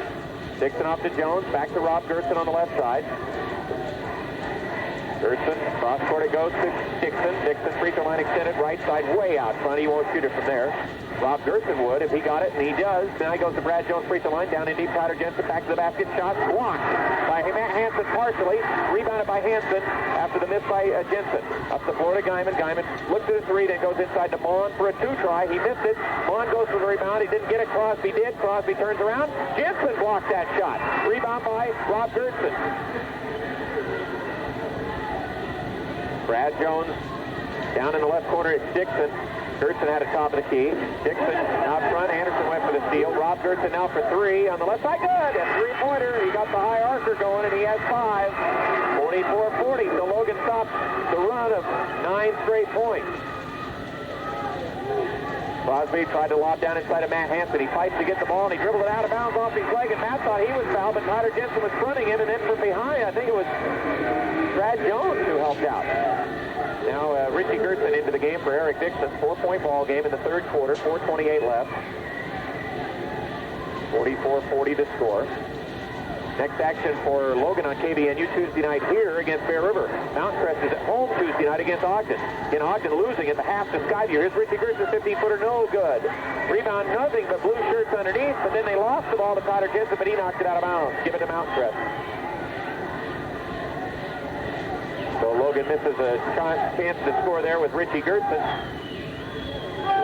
Dixon off to Jones, back to Rob Gertson on the left side. Gertson, cross court it goes to Dixon. Dixon free throw line extended, right side way out front. He won't shoot it from there. Rob Gertson would if he got it, and he does. Now he goes to Brad Jones free throw line, down in deep. Tyler Jensen back to the basket, shot blocked by Matt Hansen partially, rebounded by Hansen after the miss by Jensen. Up the floor to Guyman. Guyman looks at his three, then goes inside to Mon for a 2-try. He missed it. Mon goes for the rebound. He didn't get it. Crosby did. Crosby turns around. Jensen blocked that shot. Rebound by Rob Gertson. Brad Jones down in the left corner. It's Dixon. Gertson had it top of the key. Dixon out front. Anderson went for the steal. Rob Gertson now for 3 on the left side. Good. A three-pointer. He got the high archer going, and he has 5. 44-40. So Logan stops the run of 9 straight points. Crosby tried to lob down inside of Matt Hansen. He fights to get the ball, and he dribbled it out of bounds off his leg, and Matt thought he was fouled, but Tyler Jensen was fronting him, and then from behind, I think it was Brad Jones who helped out. Now Richie Gertson into the game for Eric Dixon. 4-point ball game in the third quarter, 4:28 left. 44-40 to score. Next action for Logan on KVNU Tuesday night here against Bear River. Mountcrest is at home Tuesday night against Ogden. Again, Ogden losing at the half to Skyview. Here's Richie Gertson, 15-footer, no good. Rebound, nothing but blue shirts underneath, but then they lost the ball to Tyler Jensen, but he knocked it out of bounds. Give it to Mountcrest. So Logan misses a chance to score there with Richie Gertson.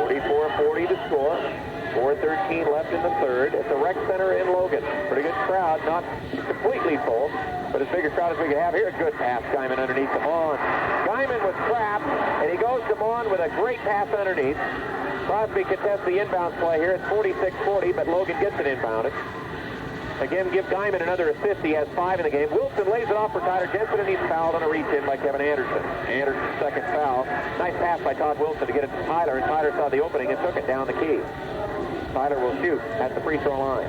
44-40 to score. 4:13 left in the third at the Rec Center in Logan. Pretty good crowd, not completely full, but as big a crowd as we could have here. A good pass, Guyman underneath to Mon. Guyman was trapped, and he goes to Mon with a great pass underneath. Crosby contests the inbound play here. It's 46-40, but Logan gets it inbounded. Again, give Guyman another assist. He has 5 in the game. Wilson lays it off for Tyler Jensen, and he's fouled on a reach-in by Kevin Anderson. Anderson's second foul. Nice pass by Todd Wilson to get it to Tyler, and Tyler saw the opening and took it down the key. Tyler will shoot at the free throw line.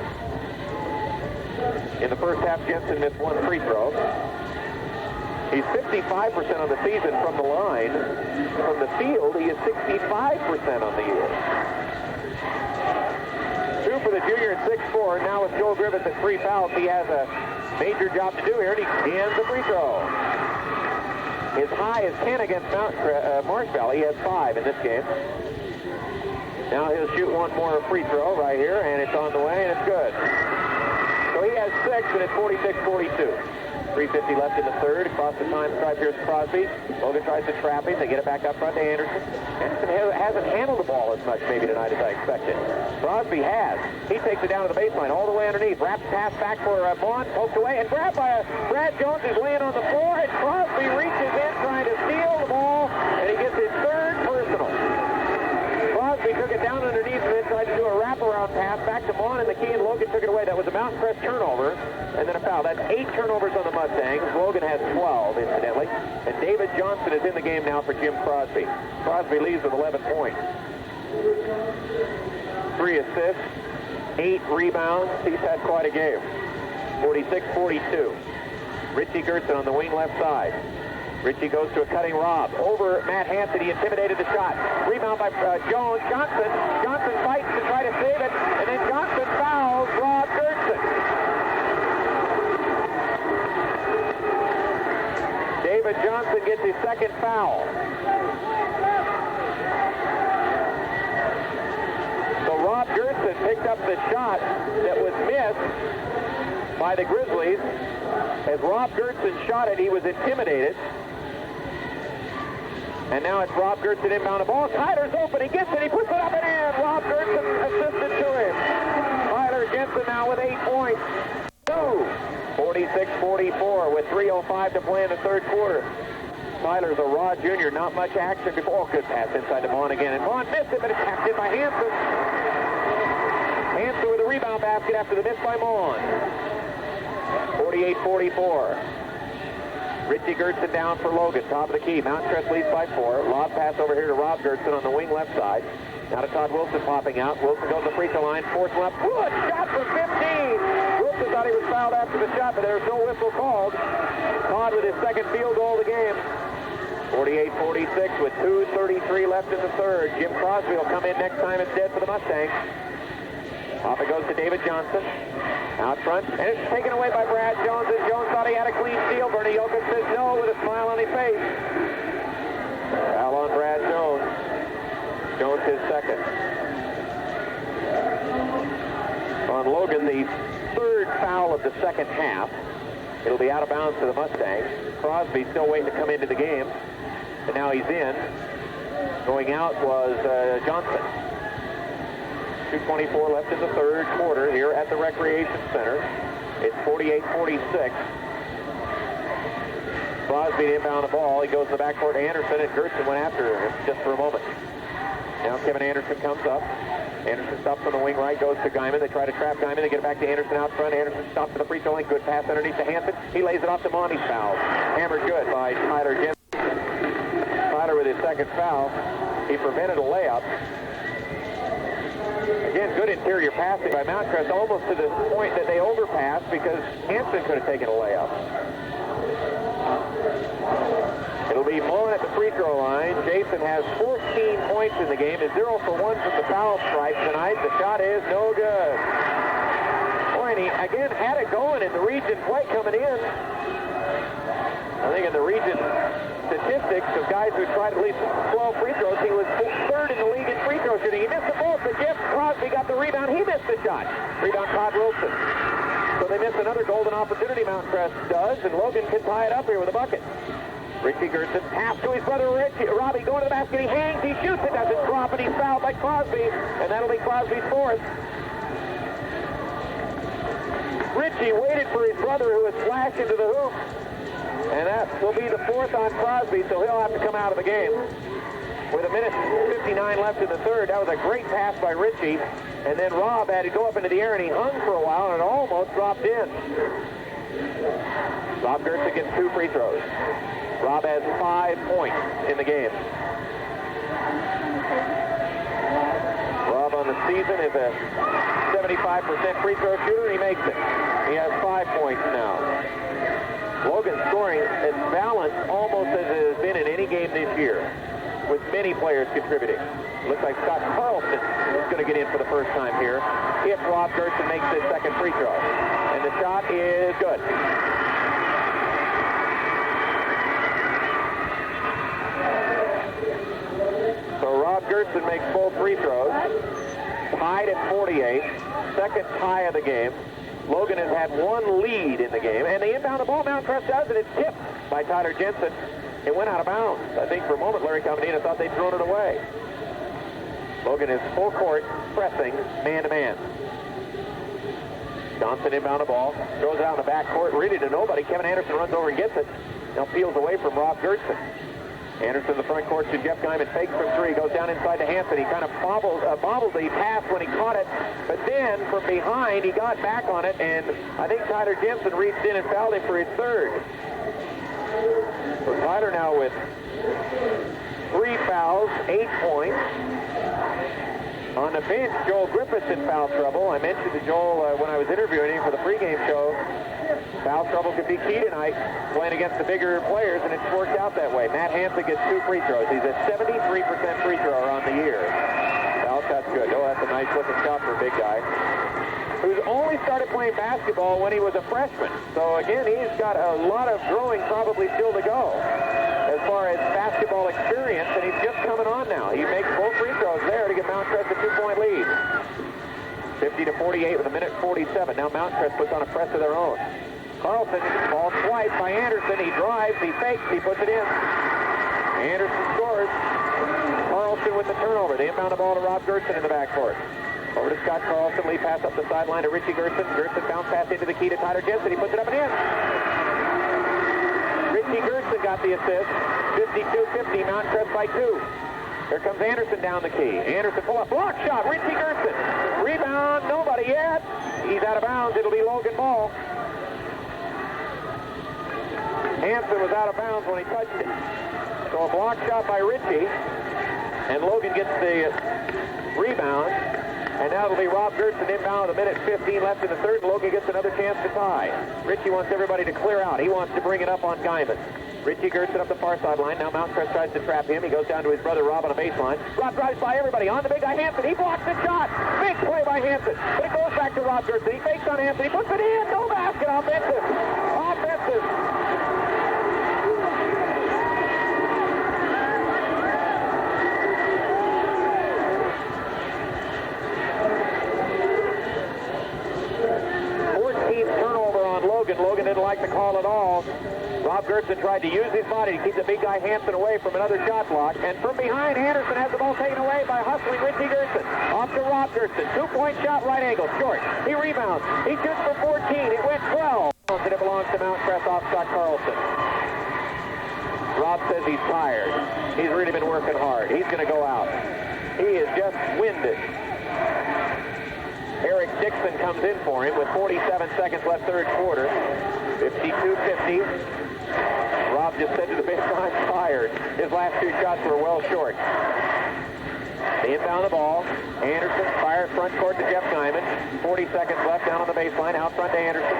In the first half, Jensen missed 1 free throw. He's 55% on the season from the line. From the field, he is 65% on the year. 2 for the junior at 6'4". Now with Joel Griffith at 3 fouls, he has a major job to do here, and he ends the free throw. His high is 10 against Marsh Valley. He has 5 in this game. Now he'll shoot 1 more free throw right here, and it's on the way, and it's good. So he has 6, and it's 46-42. 3:50 left in the third. Across the time stripe, here's Crosby. Logan tries to trap him. They get it back up front to Anderson. Anderson hasn't handled the ball as much maybe tonight as I expected. Crosby has. He takes it down to the baseline, all the way underneath. Wraps pass back for Vaughn, poked away, and grabbed by Brad Jones, who's laying on the floor, and Crosby reaches in trying to steal the ball, and he gets his 3rd personal. Crosby took it down underneath and then tried to do a wraparound pass back to Vaughn, and the key, and Logan took it away. That was a Mountcrest turnover, and then a foul. That's 8 turnovers on the Mustangs. Logan has 12, incidentally. And David Johnson is in the game now for Jim Crosby. Crosby leads with 11 points. 3 assists, 8 rebounds. He's had quite a game. 46-42. Richie Gertson on the wing left side. Richie goes to a cutting Rob. Over Matt Hansen, he intimidated the shot. Rebound by Jones. Johnson fights to try to save it, and then Johnson fouls Rob Gertson. David Johnson gets his 2nd foul. So Rob Gertson picked up the shot that was missed by the Grizzlies. As Rob Gertson shot it, he was intimidated. And now it's Rob Gertson inbound the ball. Tyler's open. He gets it. He puts it up and in. Rob Gertson assisted to him. Tyler Jensen now with 8 points. 46-42. 46-44 with 3:05 to play in the third quarter. Tyler's a raw junior, not much action before. Oh, good pass inside to Vaughn again. And Vaughn missed it, but it's tapped in by Hansen. Hansen with a rebound basket after the miss by Vaughn. 48-44. Richie Gertzen down for Logan, top of the key. Mount Crest leads by 4. Lob pass over here to Rob Gertzen on the wing left side. Now to Todd Wilson popping out. Wilson goes to the free throw line, forced one up. Good shot for 15. Wilson thought he was fouled after the shot, but there was no whistle called. Todd with his second field goal of the game. 48-46 with 2:33 left in the third. Jim Crosby will come in next time instead for the Mustangs. Off it goes to David Johnson. Out front, and it's taken away by Brad Jones, and Jones thought he had a clean steal. Bernie Yokin says no with a smile on his face. Foul on Brad Jones. Jones his second. On Logan, the third foul of the second half. It'll be out of bounds to the Mustangs. Crosby still waiting to come into the game, and now he's in. Going out was Johnson. 2:24 left in the third quarter here at the Recreation Center. It's 48-46. Crosby inbound the ball. He goes to the backcourt to Anderson, and Gertzen went after him just for a moment. Now Kevin Anderson comes up. Anderson stops on the wing right, goes to Guyman. They try to trap Guyman. They get it back to Anderson out front. Anderson stops at the free throw line. Good pass underneath to Hansen. He lays it off to Monty's foul. Hammered good by Tyler Jensen. Tyler with his second foul. He prevented a layup. Again, good interior passing by Mount Crest, almost to the point that they overpassed because Hansen could have taken a layup. It'll be Mullen at the free throw line. Jason has 14 points in the game. Is 0 for 1 from the foul stripe tonight. The shot is no good. Boy, and he again had it going in the region play coming in. I think in the region statistics of guys who tried at least 12 free throws, he was third in the league in free throw shooting. He missed the both, but Jeff Crosby got the rebound. He missed the shot. Rebound Todd Wilson. So they miss another golden opportunity, Mount Crest does, and Logan can tie it up here with a bucket. Richie Gertzen pass to his brother Robbie going to the basket. He hangs, he shoots, it doesn't drop, and he's fouled by Crosby, and that'll be Crosby's fourth. Richie waited for his brother who was flashed into the hoop, and that will be the fourth on Crosby, so he'll have to come out of the game. With 1:59 left in the third, that was a great pass by Richie, and then Rob had to go up into the air, and he hung for a while, and it almost dropped in. Rob Gertzen gets 2 free throws. Rob has 5 points in the game. Rob on the season is a 75% free throw shooter, and he makes it. He has 5 points now. Logan's scoring is balanced almost as it has been in any game this year, with many players contributing. Looks like Scott Carlson is going to get in for the first time here if Rob Gertzen makes his second free throw. And the shot is good. So Rob Gertzen makes both free throws. Tied at 48. Second tie of the game. Logan has had 1 lead in the game. And they inbound the ball. Mount Crest does, and it's tipped by Tyler Jensen. It went out of bounds. I think for a moment Larry Caminita thought they'd thrown it away. Logan is full court, pressing, man-to-man. Johnson inbound the ball, throws it out in the backcourt, really to nobody. Kevin Anderson runs over and gets it. Now peels away from Rob Gertzen. Anderson in the front court to Jeff Guyman, fakes from 3, goes down inside to Hansen. He kind of bobbled the pass when he caught it, but then from behind he got back on it, and I think Tyler Jensen reached in and fouled him for his third. So Tyler now with 3 fouls, 8 points. On the bench, Joel Griffiths in foul trouble. I mentioned to Joel when I was interviewing him for the pregame show, foul trouble could be key tonight, playing against the bigger players, and it's worked out that way. Matt Hansen gets 2 free throws. He's a 73% free thrower on the year. Foul shot's good. Oh, that's a nice looking shot for a big guy, who's only started playing basketball when he was a freshman. So again, he's got a lot of growing probably still to go as far as basketball experience, and he's just coming on now. He makes both free throws there to give Mount Crest a 2-point lead. 50-48 with 1:47. Now Mount Crest puts on a press of their own. Carlson, ball swiped by Anderson. He drives, he fakes, he puts it in. Anderson scores. Carlson with the turnover. They inbound the ball to Rob Gertzen in the backcourt. Over to Scott Carlson. Lead pass up the sideline to Richie Gerson. Gerson bounce pass into the key to Tyler Jensen. He puts it up and in. Richie Gerson got the assist. 52-50, Mount Crest by 2. Here comes Anderson down the key. Anderson pull up, block shot, Richie Gerson. Rebound, nobody yet. He's out of bounds. It'll be Logan ball. Hansen was out of bounds when he touched it. So a block shot by Richie. And Logan gets the rebound. And now it'll be Rob Gerson inbound with 1:15 left in the third. And Logan gets another chance to tie. Richie wants everybody to clear out. He wants to bring it up on Guyman. Richie Gerson up the far sideline. Now Mount Crest tries to trap him. He goes down to his brother Rob on a baseline. Rob drives by everybody. On the big guy Hansen. He blocks the shot. Big play by Hansen. But it goes back to Rob Gerson. He fakes on Hansen. He puts it in. No basket. Offensive. Offensive. Logan didn't like the call at all. Rob Gerson tried to use his body to keep the big guy Hansen away from another shot block. And from behind, Anderson has the ball taken away by hustling Richie Gerson. Off to Rob Gerson. 2-point shot, right angle, short. He rebounds. He shoots for 14. It went 12. And it belongs to Mount Crest off Scott Carlson. Rob says he's tired. He's really been working hard. He's going to go out. He is just winded. Eric Dixon comes in for him with 47 seconds left third quarter. 52-50. Rob just said to the bench, I'm tired. His last two shots were well short. They inbound the ball. Anderson fires front court to Jeff Guyman. 40 seconds left down on the baseline. Out front to Anderson.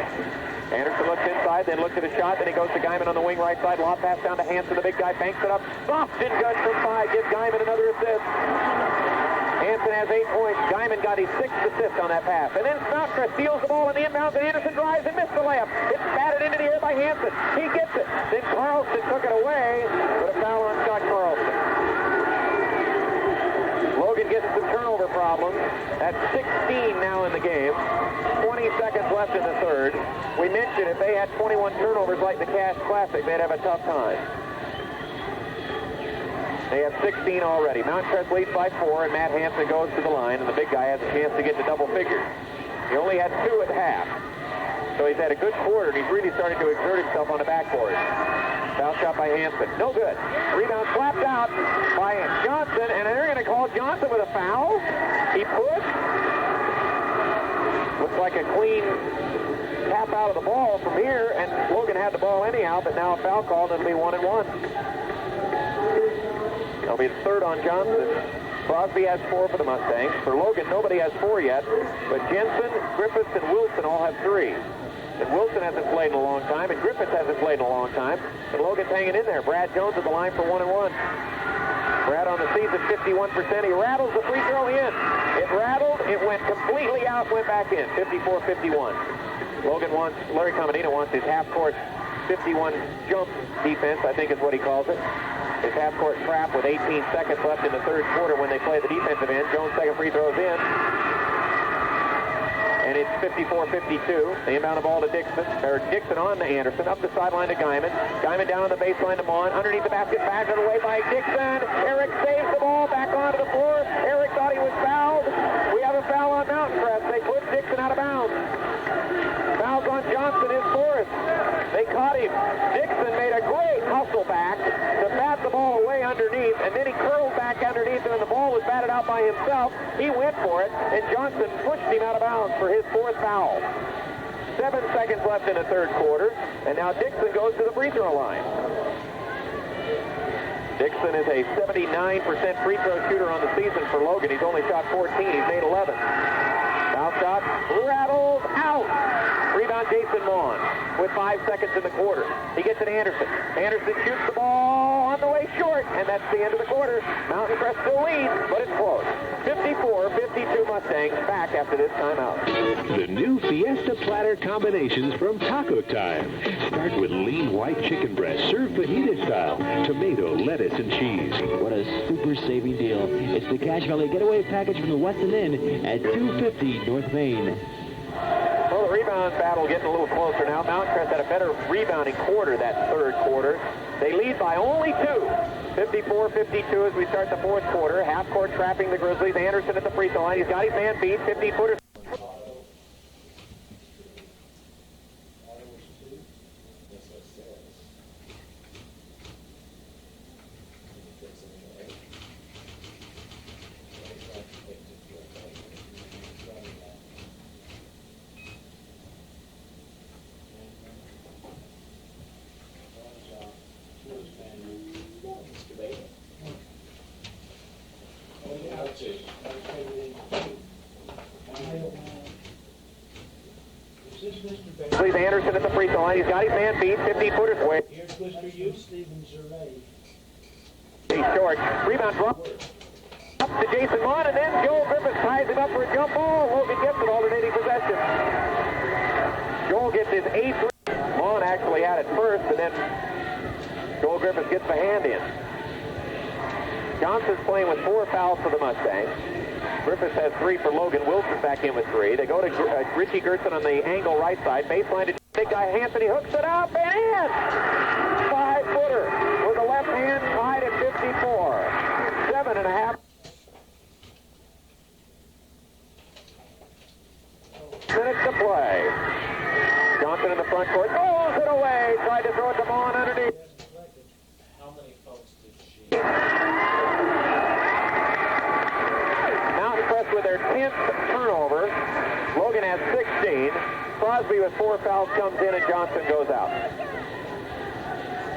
Anderson looks inside, then looks at a shot, then he goes to Guyman on the wing right side. Lob pass down to Hansen. The big guy banks it up. Soft and good from 5. Gives Guyman another assist. Hansen has 8 points. Guyman got his 6th assist on that pass. And then Mount Crest steals the ball in the inbounds, and Anderson drives and missed the layup. It's batted into the air by Hansen. He gets it. Then Carlson took it away, but a foul on Scott Carlson. Logan gets some turnover problems. That's 16 now in the game. 20 seconds left in the third. We mentioned if they had 21 turnovers like the Cash Classic, they'd have a tough time. They have 16 already. Mount Crest leads by 4, and Matt Hansen goes to the line, and the big guy has a chance to get to double figures. He only had 2 at half. So he's had a good quarter, and he's really started to exert himself on the backboard. Foul shot by Hansen. No good. Rebound slapped out by Johnson, and they're going to call Johnson with a foul. He pushed. Looks like a clean tap out of the ball from here, and Logan had the ball anyhow, but now a foul called, and it'll be 1-1. That'll be the third on Johnson. Crosby has 4 for the Mustangs. For Logan, nobody has 4 yet, but Jensen, Griffiths, and Wilson all have 3. And Wilson hasn't played in a long time, and Griffiths hasn't played in a long time, and Logan's hanging in there. Brad Jones at the line for 1-1. Brad on the season, 51%. He rattles the free throw in. It rattled, it went completely out, went back in, 54-51. Logan wants, Larry Comodino wants his half-court 51 jump defense, I think is what he calls it. His half-court trap with 18 seconds left in the third quarter when they play the defensive end. Jones' second free throw is in. And it's 54-52. They inbound the ball to Dixon on to Anderson. Up the sideline to Guyman. Guyman down on the baseline to Mon. Underneath the basket, batted away by Dixon. Eric saves the ball back onto the floor. Eric thought he was fouled. We have a foul on Mountain Crest. They put Dixon out of bounds. Fouls on Johnson is 4th. They caught him. Dixon made a great hustle back to bat the ball away underneath, and then he curled back underneath, and the ball was batted out by himself. He went for it, and Johnson pushed him out of bounds for his 4th foul. 7 seconds left in the third quarter, and now Dixon goes to the free throw line. Dixon is a 79% free throw shooter on the season for Logan. He's only shot 14. He's made 11. Foul shot, rattled out. Rebound Jason Mon with 5 seconds in the quarter. He gets it to Anderson. Anderson shoots the ball on the way short, and that's the end of the quarter. Mountain Crest still leads, but it's close. 54-52 Mustangs back after this timeout. The new Fiesta Platter combinations from Taco Time. Start with lean white chicken breast, served fajita style, tomato, lettuce, and cheese. What a super saving deal. It's the Cache Valley Getaway Package from the Westin Inn at 250 North Main. Well, the rebound battle getting a little closer now. Mount Crest had a better rebounding quarter that third quarter. They lead by only 2. 54-52 as we start the fourth quarter. Half court trapping the Grizzlies. Anderson at the free throw line. He's got his man beat. 15-footer. Anderson at the free throw line. He's got his man beat. 15-footers away. Here's Mr. U. Stevens Zerlay. He's short. Rebound drop. Up to Jason Mon, and then Joel Griffith ties him up for a jump ball. Logan gets it, alternating possession. Joel gets his 8th. Mon actually had it first, and then Joel Griffith gets the hand in. Johnson's playing with 4 fouls for the Mustangs. Griffiths has 3 for Logan. Wilson's back in with 3. They go to Richie Gerson on the angle right side. Baseline to big guy Hanson. He hooks it up and in! 5-footer with a left hand tied at 54. 7.5 minutes to play. Johnson in the front court. Throws it away. Tried to throw it to Vaughn underneath. How many folks did she? With their 10th turnover. Logan has 16. Crosby with 4 fouls comes in and Johnson goes out.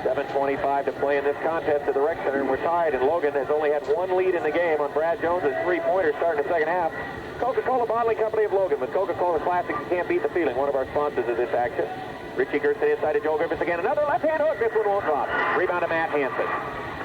7:25 to play in this contest at the Rec Center, and we're tied, and Logan has only had 1 lead in the game on Brad Jones' 3-pointer starting the second half. Coca-Cola Bottling Company of Logan. With Coca-Cola Classic, you can't beat the feeling. One of our sponsors of this action. Richie Gerson inside to Joel Griffiths again. Another left-hand hook. This one won't drop. Rebound to Matt Hanson.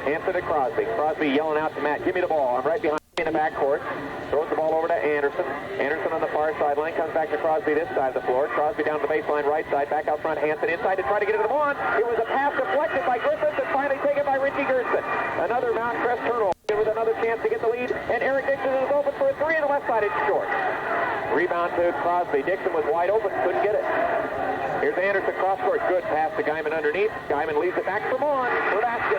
Hanson to Crosby. Crosby yelling out to Matt, give me the ball. I'm right behind in the backcourt. Throws the ball over to Anderson. Anderson on the far sideline. Comes back to Crosby this side of the floor. Crosby down the baseline right side. Back out front. Hanson inside to try to get it to the one. It was a pass deflected by Griffiths and finally taken by Richie Gerson. Another Mount Crest turnover with another chance to get the lead. And Eric Dixon is open for a 3 on the left side. It's short. Rebound to Crosby. Dixon was wide open. Couldn't get it. Here's Anderson cross court. Good pass to Guyman underneath. Guyman leaves it back for Vaughn for the basket.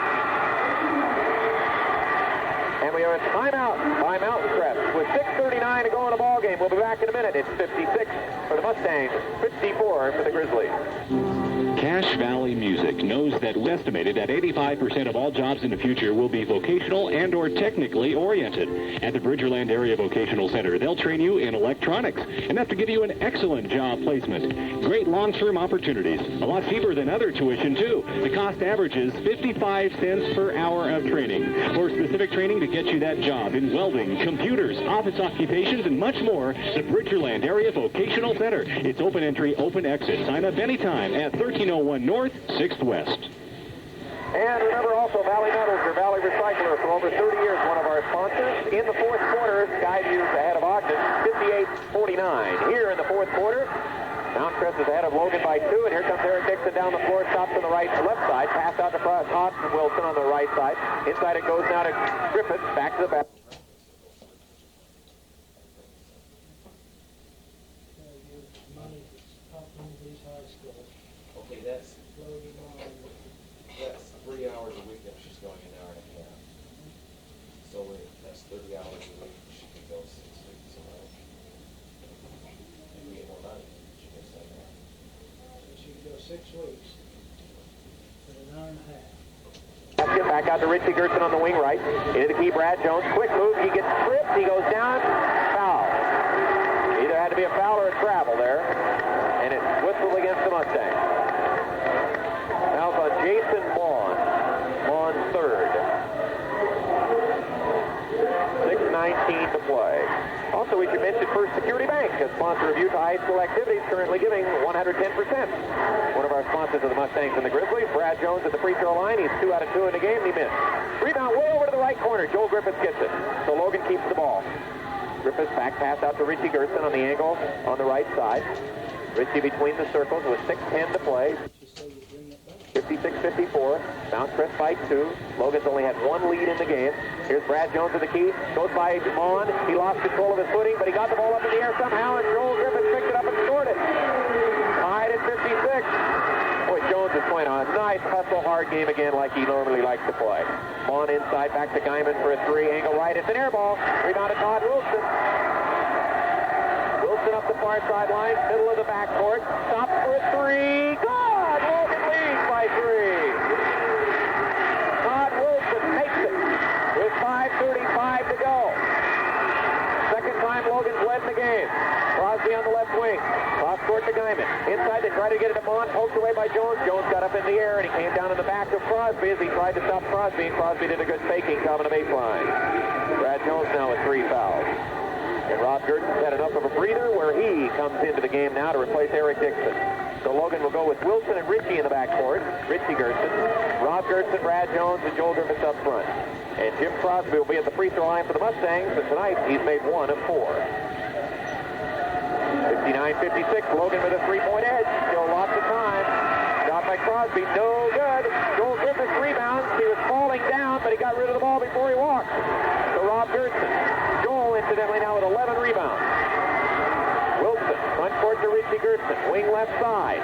And we are at timeout by Mountain Crest with 6:39 to go in the ball game. We'll be back in a minute. It's 56 for the Mustangs, 54 for the Grizzlies. Cache Valley Music knows that we estimated that 85% of all jobs in the future will be vocational and or technically oriented. At the Bridgerland Area Vocational Center, they'll train you in electronics, enough to give you an excellent job placement. Great long-term opportunities, a lot cheaper than other tuition, too. The cost averages 55 cents per hour of training. For specific training to get you that job in welding, computers, office occupations, and much more, the Bridgerland Area Vocational Center. It's open entry, open exit. Sign up anytime at 1301 North, 6th West. And remember also Valley Metals, your Valley Recycler for over 30 years, one of our sponsors. In the fourth quarter, Skyview's ahead of Ogden, 58-49. Here in the fourth quarter, Mount Crest is ahead of Logan by 2, and here comes Eric Dixon down the floor, stops on the left side, pass out to Todd Wilson on the right side. Inside it goes now to Griffiths, back to the back. Okay, that's 3 hours a week if she's going an hour and a half. So that's 30 hours a week. She can go 6 weeks a month. And we get more money. She can say that. So she can go 6 weeks for an hour and a half. Get back out to Richie Gerson on the wing right. Into the key, Brad Jones. Quick move. He gets tripped. He goes down. Foul. Either had to be a foul or a travel there. And it's whistled against the Mustangs. Now it's on Jason Vaughn. On third. 6:19 to play. Also, we should mention First Security Bank, a sponsor of Utah High School activities, currently giving 110%. One of our sponsors of the Mustangs and the Grizzlies. Brad Jones at the free throw line. He's 2 out of 2 in the game. He missed. Rebound way over to the right corner. Joel Griffiths gets it. So Logan keeps the ball. Griffiths back pass out to Richie Gerson on the angle on the right side. Richie between the circles with 6:10 to play. 56-54. Mount Crest by 2. Logan's only had 1 lead in the game. Here's Brad Jones at the key. Goes by Vaughn. He lost control of his footing, but he got the ball up in the air somehow, and Joel Griffiths picked it up and scored it. Tied at 56. Boy, Jones is playing a nice hustle hard good game again like he normally likes to play. On inside, back to Guyman for a three. Angle right. It's an air ball. Rebound to Todd Wilson. Wilson up the far sideline, middle of the backcourt. Stops for a three. Good! Logan leads by three. Todd Wilson makes it with 5:35 to go. Second time Logan's led in the game. Crosby on the left wing. Cross court to Guyman. Inside, they try to get it to Mon. Poked away by Jones. Jones got up in the air, and he came down in the back of Crosby as he tried to stop Crosby, and Crosby did a good faking coming to baseline. Brad Jones now with 3 fouls. And Rob Gertson's had enough of a breather where he comes into the game now to replace Eric Dixon. So Logan will go with Wilson and Ritchie in the backcourt. Ritchie Gertson, Rob Gertson, Brad Jones, and Joel Griffiths up front. And Jim Crosby will be at the free throw line for the Mustangs, and tonight he's made 1 of 4. 59-56, Logan with a three-point edge. Still lots of time. Shot by Crosby, no good. Joel Griffiths rebounds. He was falling down, but he got rid of the ball before he walked. So Rob Gertson. Joel, incidentally, now with 11 rebounds. Wilson, front court to Ritchie Gertson. Wing left side.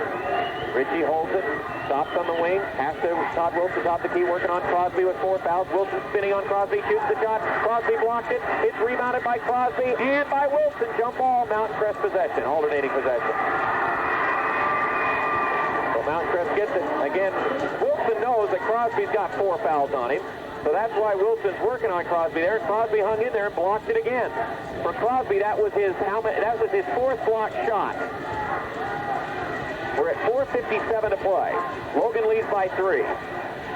Ritchie holds it, stops on the wing, pass to Todd Wilson, top the key, working on Crosby with 4 fouls. Wilson spinning on Crosby, shoots the shot. Crosby blocked it. It's rebounded by Crosby and by Wilson. Jump ball, Mountain Crest possession, alternating possession. So Mountain Crest gets it. Again, Wilson knows that Crosby's got 4 fouls on him. So that's why Wilson's working on Crosby there. Crosby hung in there and blocked it again. For Crosby, that was his 4th block shot. We're at 4:57 to play. Logan leads by 3.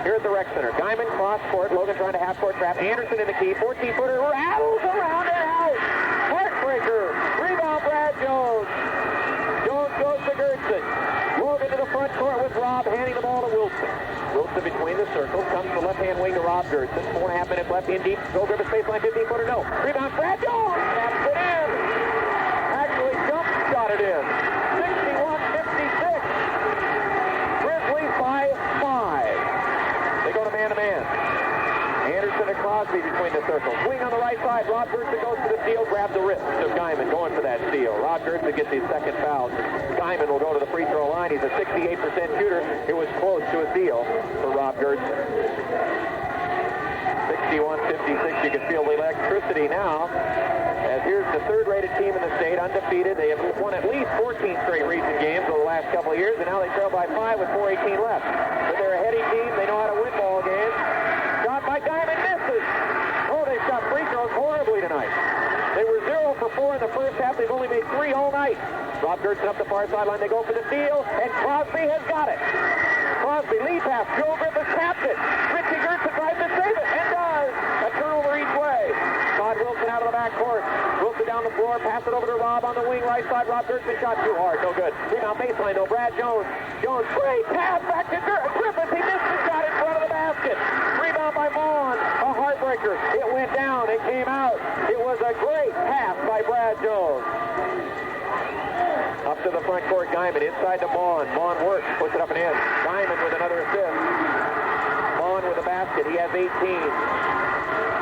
Here at the rec center. Guyman cross court. Logan trying to half-court trap. Anderson in the key. 14-footer. Rattles around and out. Heartbreaker. Rebound, Brad Jones. Jones goes to Gertson. Logan to the front court with Rob handing the ball to Wilson. Wilson between the circles. Comes to the left-hand wing to Rob Gertson. 4.5 minutes left in deep. Go Griffiths baseline. 15-footer. No. Rebound, Brad Jones. Taps it in. Actually jump shot it in. 61-56. Grizzlies by 5. They go to man-to-man. Anderson and Crosby between the circles. Wing on the right side. Rob Gertson goes to the steal, grabs the wrist of Guyman, going for that steal. Rob Gertson gets his second foul. Guyman will go to the free throw line. He's a 68% shooter. It was close to a steal for Rob Gertson. 61-56. You can feel the electricity now. As here's the third-rated team in the state, undefeated. They have won at least 14 straight recent games over the last couple of years, and now they trail by 5 with 4:18 left. But they're a heady team. They know how to win ball games. Shot by Guyman, misses. Oh, they've shot free throws horribly tonight. They were 0 for 4 in the first half. They've only made 3 all night. Rob Gertson up the far sideline. They go for the steal, and Crosby has got it. Crosby lead pass. Joe Griffiths taps it. Ritchie Gertson tries to save it, and does. A turnover each way. Todd Wilson out of the backcourt. Wilson down the floor. Pass it over to Rob on the wing right side. Rob Gertson shot too hard. No good. Rebound baseline though. Brad Jones. Jones. Great pass back to Griffiths. He missed the shot in front of the basket. Rebound by Vaughn. A heartbreaker. It went down. It came out. It was a great pass by Brad Jones. Up to the front court, Guyman inside to Vaughn. Vaughn works, puts it up and in. Guyman with another assist. Vaughn with a basket. He has 18.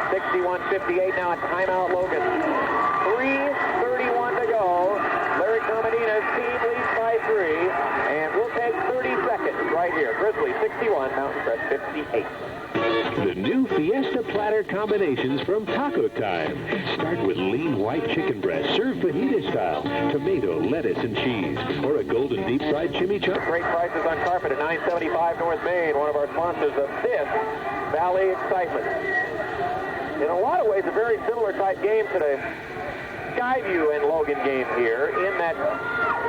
61-58 now. Timeout, Logan. 3:31 to go. Larry Comedina's team leads by 3. And we'll take 30 seconds right here. Grizzlies 61, Mountain Crest 58. The new Fiesta Platter combinations from Taco Time. Start with lean white chicken breast, served fajita style, tomato, lettuce, and cheese, or a golden deep-fried chimichurri. Great prices on carpet at 975 North Main, one of our sponsors of this Valley Excitement. In a lot of ways, a very similar type game to the Skyview and Logan game here, in that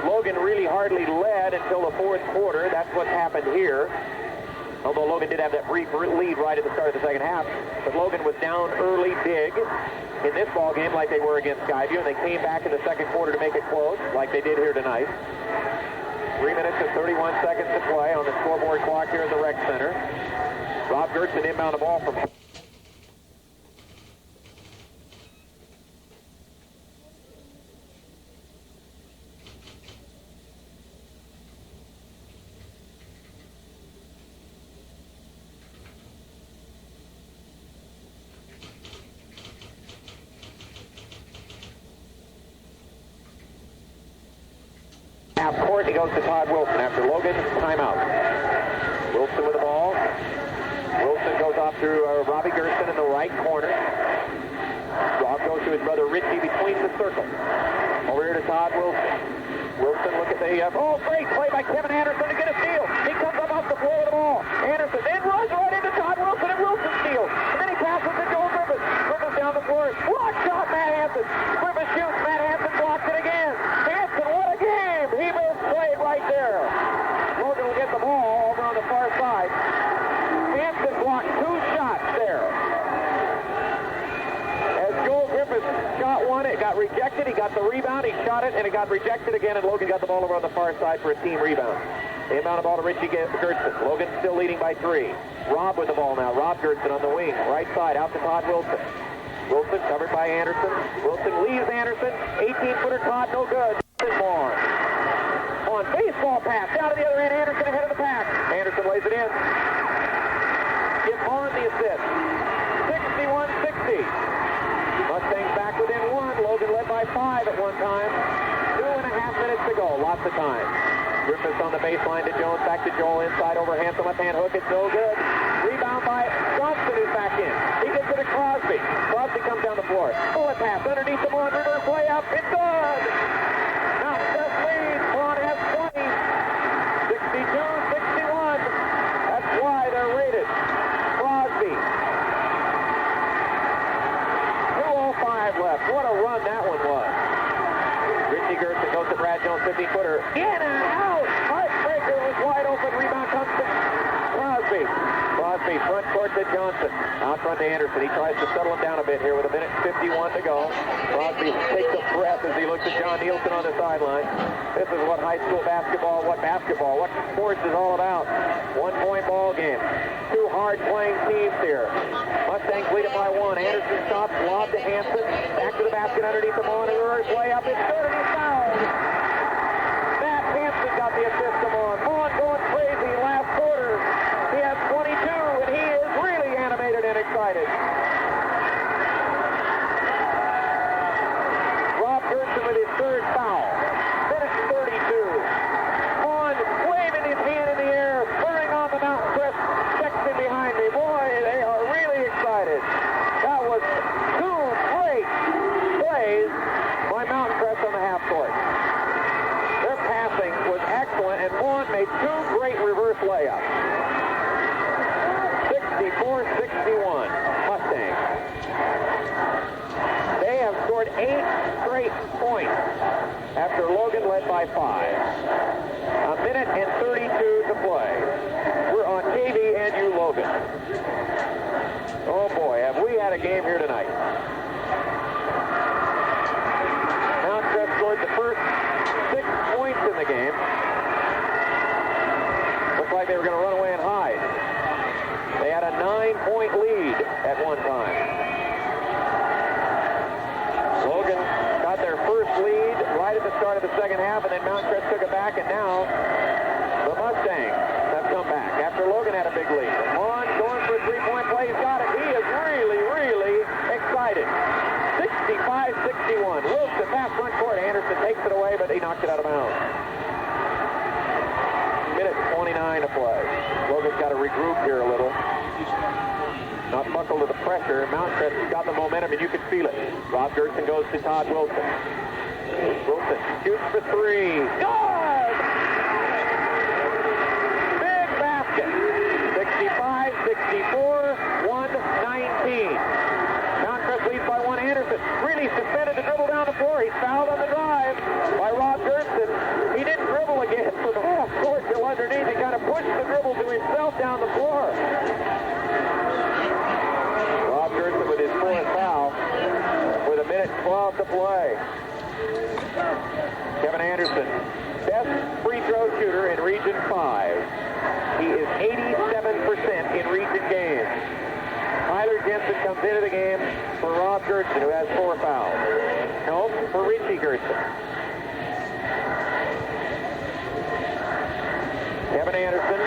Logan really hardly led until the 4th quarter. That's what's happened here. Although Logan did have that brief lead right at the start of the second half. But Logan was down early big in this ball game like they were against Skyview, and they came back in the second quarter to make it close like they did here tonight. 3 minutes and 31 seconds to play on the scoreboard clock here in the rec center. Rob Gertson inbound the ball from... half court. He goes to Todd Wilson after Logan's timeout. Wilson with the ball. Wilson goes off through Robbie Gerson in the right corner. Rob goes to his brother Richie between the circles. Over here to Todd Wilson. Wilson, look at the, great play by Kevin Anderson to get a steal. He comes up off the floor with the ball. Anderson then runs right into Todd Wilson, and Wilson steals. And then he passes to Joel Griffith. Griffith down the floor. Block shot, Matt Hansen. Griffith shoots. Matt Hansen blocks it again. Hansen, what a game. He misplayed right there. Logan will get the ball over on the far side. Hansen blocked 2 shots there. As Joel Griffith shot one, it got rejected. He got the rebound. He shot it, and it got rejected again, and Logan got the ball over on the far side for a team rebound. The inbound ball to Richie Gerson. Logan still leading by 3. Rob with the ball now. Rob Gerson on the wing. Right side out to Todd Wilson. Wilson covered by Anderson. Wilson leaves Anderson. 18-footer Todd, no good. Vaughn. On baseball pass. Down to the other end. Anderson ahead of the pack. Anderson lays it in. Give Vaughn the assist. 61-60. Mustangs back within 1. Logan led by 5 at one time. 2.5 minutes to go. Lots of time. Griffiths on the baseline to Jones. Back to Joel inside over Hanson. Left-hand hook. It's no good. Rebound by Johnson, who's back in. He gets it to Crosby. Crosby comes down the floor. Bullet pass underneath the ball. Reverse layup. It's good. Mountain Crest leads. Vaughn has 20. 62-61. That's why they're rated. Crosby. 2:05 left. What a run that one was. Richie Gerson goes to Brad Jones, 50-footer. In and out. Heartbreaker was wide open. Rebound comes to Crosby. Crosby front court to Johnson. Out front to Anderson. He tries to settle him down a bit here with 1:51 to go. Crosby takes a breath as he looks at John Nielsen on the sideline. This is what high school basketball, what sports is all about. 1-point ball game. 2 hard-playing teams here. Mustangs lead it by 1. Anderson stops, lob to Hanson. Back to the basket underneath the ball and a reverse layup. It's good and he's fouled. Matt Hanson got the assist to Vaughn. Vaughn going crazy last quarter. He has 22 and he is really animated and excited. Rob Gerson with his 3rd foul. Minute 32. Vaughn waving his hand in the air, spurring on the Mountain Crest section behind me. Boy, they are really excited. That was 2 great plays by Mountain Crest on the half court. Their passing was excellent, and Vaughn made 2 great reverse layups. 64-61, Mustangs. They have scored 8 straight points after Logan led by 5. 1:32 to play. We're on TV and you, Logan. Oh boy, have we had a game here tonight. Mount Crest scored the first 6 points in the game. Looked like they were going to run away and hide. They had a 9-point lead at one time. Logan got their first lead right at the start of the second half, and then Mount Crest took it back, and now the Mustangs have come back after Logan had a big lead. Vaughn going for a 3-point play. He's got it. He is really, really excited. 65-61. Wilson pass front court. Anderson takes it away, but he knocked it out of bounds. Minute 29 to play. Logan's got to regroup here a little. Not buckle to the pressure. Mount Crest has got the momentum, and you can feel it. Rob Gerson goes to Todd Wilson. Wilson shoots for 3. Good! Big basket. 65-64, 119. Mount Crest leads by 1. Anderson really suspended the dribble down the floor. He's fouled on the drive by Rob Gerson. He didn't dribble again for the half court till underneath. He kind of pushed the dribble to himself down the floor. Rob Gerson with his 4th foul with 1:12 to play. Kevin Anderson, best free throw shooter in Region 5. He is 87% in region games. Tyler Jensen comes into the game for Rob Gerson, who has 4 fouls. No, for Richie Gerson. Kevin Anderson,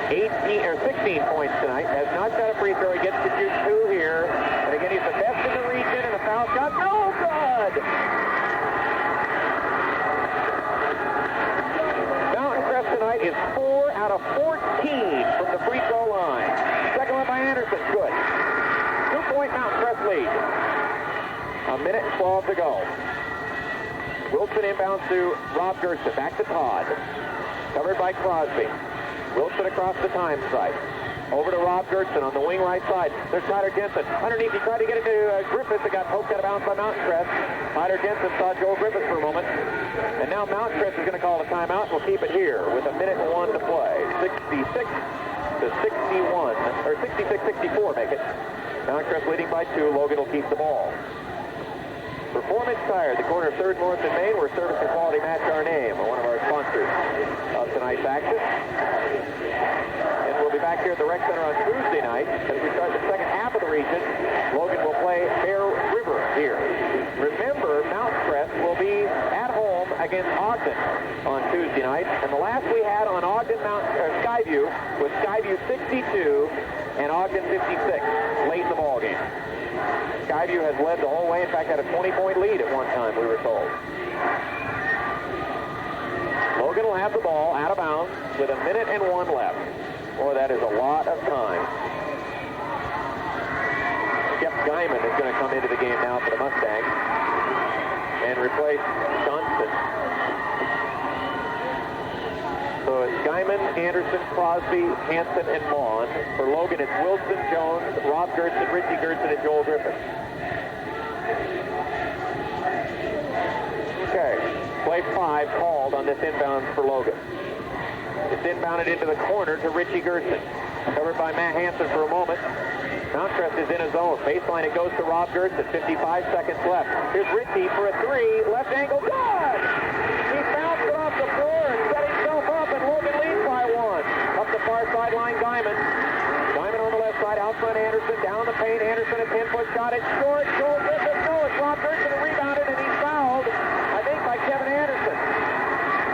16 points tonight, has not shot a free throw. He gets to shoot 2 here. And again, he's the best in the region, and the foul shot, no good! Mountain Crest tonight is 4 out of 14 from the free throw line. minute 12 to go. Wilson inbounds to Rob Gerson. Back to Todd. Covered by Crosby. Wilson across the time side. Over to Rob Gerson on the wing right side. There's Tyler Jensen. Underneath, he tried to get it to Griffiths. It got poked out of bounds by Mountain Crest. Tyler Jensen saw Joel Griffiths for a moment. And now Mountain Crest is going to call the timeout. We'll keep it here with a minute and 1 to play. 66 to 61, or 66-64 make it. Mountain Crest leading by 2. Logan will keep the ball. Performance Tire, the corner of 3rd North and Main, where service and quality match our name, one of our sponsors of tonight's action. And we'll be back here at the Rec Center on Tuesday night as we start the second half of the region. Logan will play Bear River here. Remember, Mountain Crest will be at home against Ogden on Tuesday night. And the last we had on Ogden Skyview was Skyview 62 and Ogden 56 late in the ball game. Skyview has led the whole way. In fact, had a 20-point lead at one time, we were told. Logan will have the ball out of bounds with a minute and 1 left. Boy, that is a lot of time. Jeff Guyman is going to come into the game now for the Mustangs and replace Johnston. So it's Guyman, Anderson, Crosby, Hanson, and Vaughn. For Logan, it's Wilson, Jones, Rob Gerson, Richie Gerson, and Joel Griffith. Okay, play 5 called on this inbound for Logan. It's inbounded into the corner to Richie Gerson. Covered by Matt Hanson for a moment. Mountain Crest is in his zone. Baseline, it goes to Rob Gerson. 55 seconds left. Here's Richie for a 3. Left angle, good! He bounced it off the floor and set himself up, and Logan leads by 1. Up the far sideline, Guyman. Guyman on the left side, out front Anderson. Down the paint, Anderson a 10-foot shot. It's short. Joel Griffith, no, it's Rob Gerson who rebounded, and he's fouled, I think, by Kevin Anderson.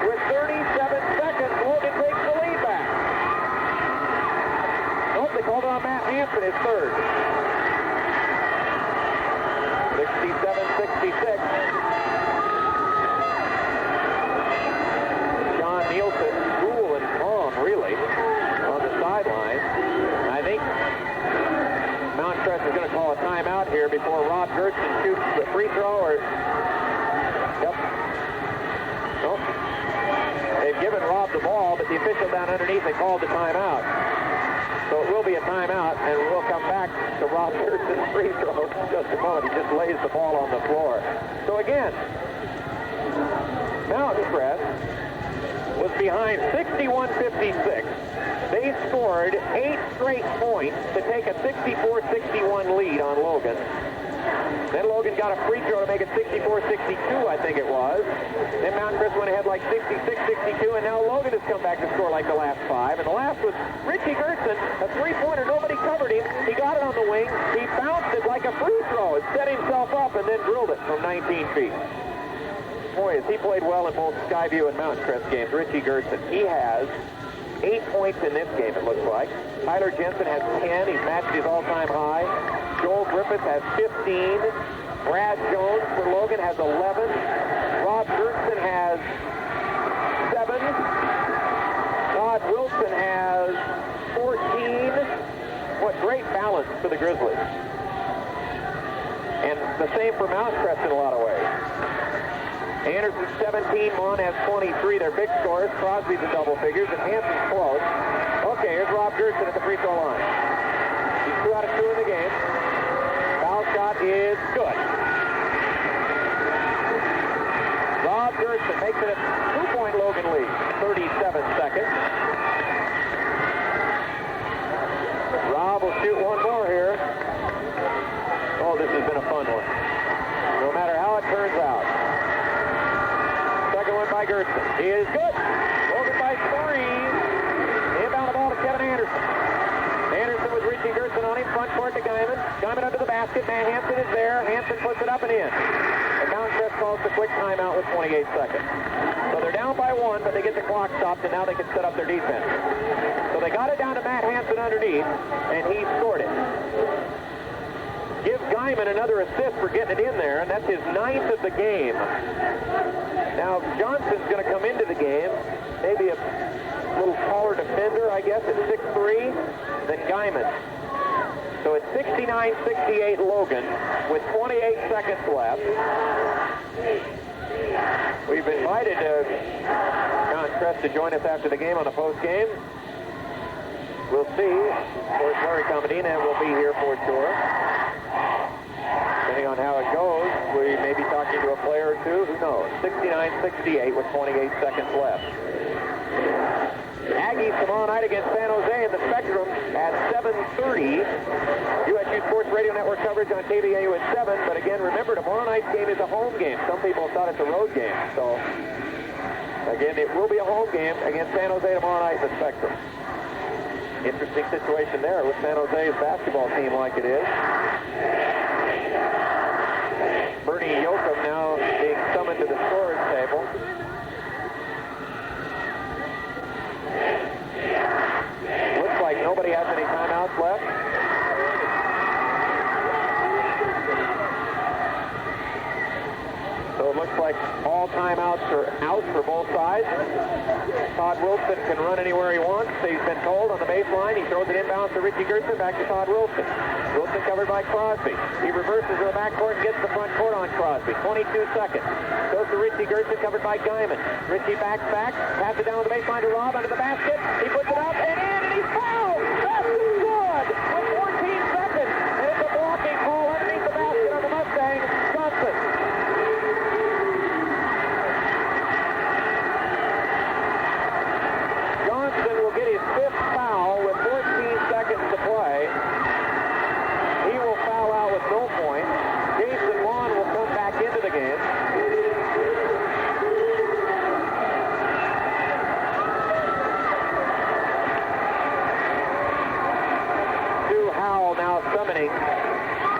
With 37 seconds, Logan takes the lead back. Nope, they called it on Matt Hanson, his 3rd. 67-66. John Nielsen, cool and calm, really, on the sideline. I think Mountain Crest is going to call a timeout here before Rob Gerson shoots the free throw. Yep. Nope. They've given Rob the ball, but the official down underneath, they called the timeout. So it will be a timeout, and we'll come back to Rob Gerson's free throw in just a moment. He just lays the ball on the floor. So again, Mountain Crest was behind 61-56. They scored 8 straight points to take a 64-61 lead on Logan. Then Logan got a free throw to make it 64-62, I think it was. Then Mountain Crest went ahead like 66-62, and now Logan has come back to score like the last 5. And the last was Richie Gerson, a 3-pointer. Nobody covered him. He got it on the wing. He bounced it like a free throw and set himself up and then drilled it from 19 feet. Boy, has he played well in both Skyview and Mountain Crest games, Richie Gerson. He has 8 points in this game, it looks like. Tyler Jensen has 10. He's matched his all-time high. Joel Griffith has 15. Brad Jones for Logan has 11. Rob Gerson has 7. Todd Wilson has 14. What great balance for the Grizzlies. And the same for Mountain Crest in a lot of ways. Anderson 17, Mon has 23. They're big scores. Crosby's in double figures, and Hanson's close. Okay, here's Rob Gerson at the free throw line. He's 2 out of 2 in the game. Foul shot is good. Rob Gerson makes it a 2-point Logan lead. 37 seconds. Rob will shoot one more here. Oh, this has been a fun one. No matter how it turns out. Second one by Gerson. He is good. Logan by 3. Inbound the ball to Kevin Anderson. Anderson with Richie Gerson on him. Front court to Guyman. Guyman under the basket. Matt Hanson is there. Hanson puts it up and in. And Mountain Crest calls the quick timeout with 28 seconds. So they're down by 1, but they get the clock stopped, and now they can set up their defense. So they got it down to Matt Hanson underneath, and he scored it. Give Guyman another assist for getting it in there, and that's his 9th of the game. Now, Johnson's going to come into the game, maybe a little taller defender, I guess, at 6'3", than Guyman. So it's 69-56. 69-68 Logan with 28 seconds left. We've invited John Crest to join us after the game on the post game. We'll see. Of course, Larry Comedina will be here for sure. Depending on how it goes, we may be talking to a player or two. Who knows? 69-68 with 28 seconds left. Aggies tomorrow night against San Jose in the Spectrum at 7:30. USU Sports Radio Network coverage on KVAU at 7. But again, remember, tomorrow night's game is a home game. Some people thought it's a road game. So, again, it will be a home game against San Jose tomorrow night in the Spectrum. Interesting situation there with San Jose's basketball team like it is. Bernie Yoakum now being summoned to the scorer's table. Looks like nobody has any timeouts left. So it looks like all timeouts are out for both sides. Todd Wilson can run anywhere he wants. He's been told on the baseline. He throws it inbounds to Richie Gerson, back to Todd Wilson. Wilson covered by Crosby. He reverses to the backcourt and gets the front court on Crosby. 22 seconds. Goes to Richie Gerson, covered by Guyman. Richie backs back, passes down the baseline to Rob under the basket. He puts it up and in, and he's fouled. That's good with 14 seconds. And it's a blocking call underneath the basket on the Mustang. Johnson. Johnson will get his fifth foul with 14 seconds to play. He will foul out with no points. Jason Vaughn will come back into the game. Stu Howell now summoning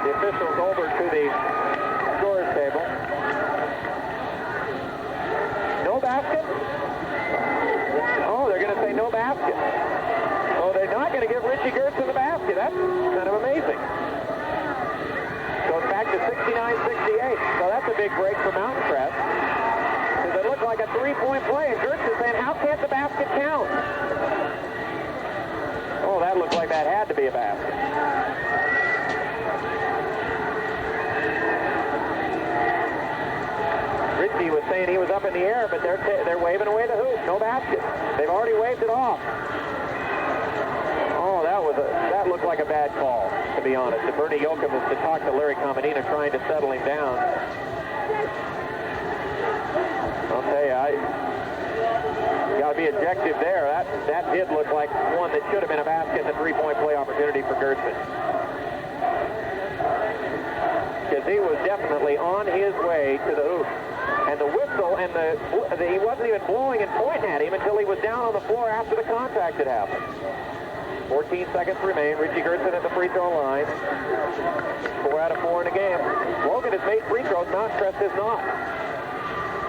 the officials over to the scorer's table. No basket? Oh, they're going to say no basket. Oh, they're not going to give Richie Gerson the basket. That's kind of amazing. So it's back to 69-68. So that's a big break for Mountain Crest. Because it looked like a three-point play, and Gerson saying, how can't the basket count? Oh, that looked like that had to be a basket. Richie was saying he was up in the air, but they're waving away the hoop. No basket. They've already waved it off. Oh, that looked like a bad call, to be honest. And Bernie Yoakum was to talk to Larry Comedina, trying to settle him down. I'll tell you, got to be objective there. That did look like one that should have been a basket and a three-point play opportunity for Gerson. Because he was definitely on his way to the hoop. And the whistle and he wasn't even blowing and pointing at him until he was down on the floor after the contact had happened. 14 seconds remain. Richie Gerson at the free throw line. 4 out of 4 in the game. Logan has made free throws. Mountain Crest has not.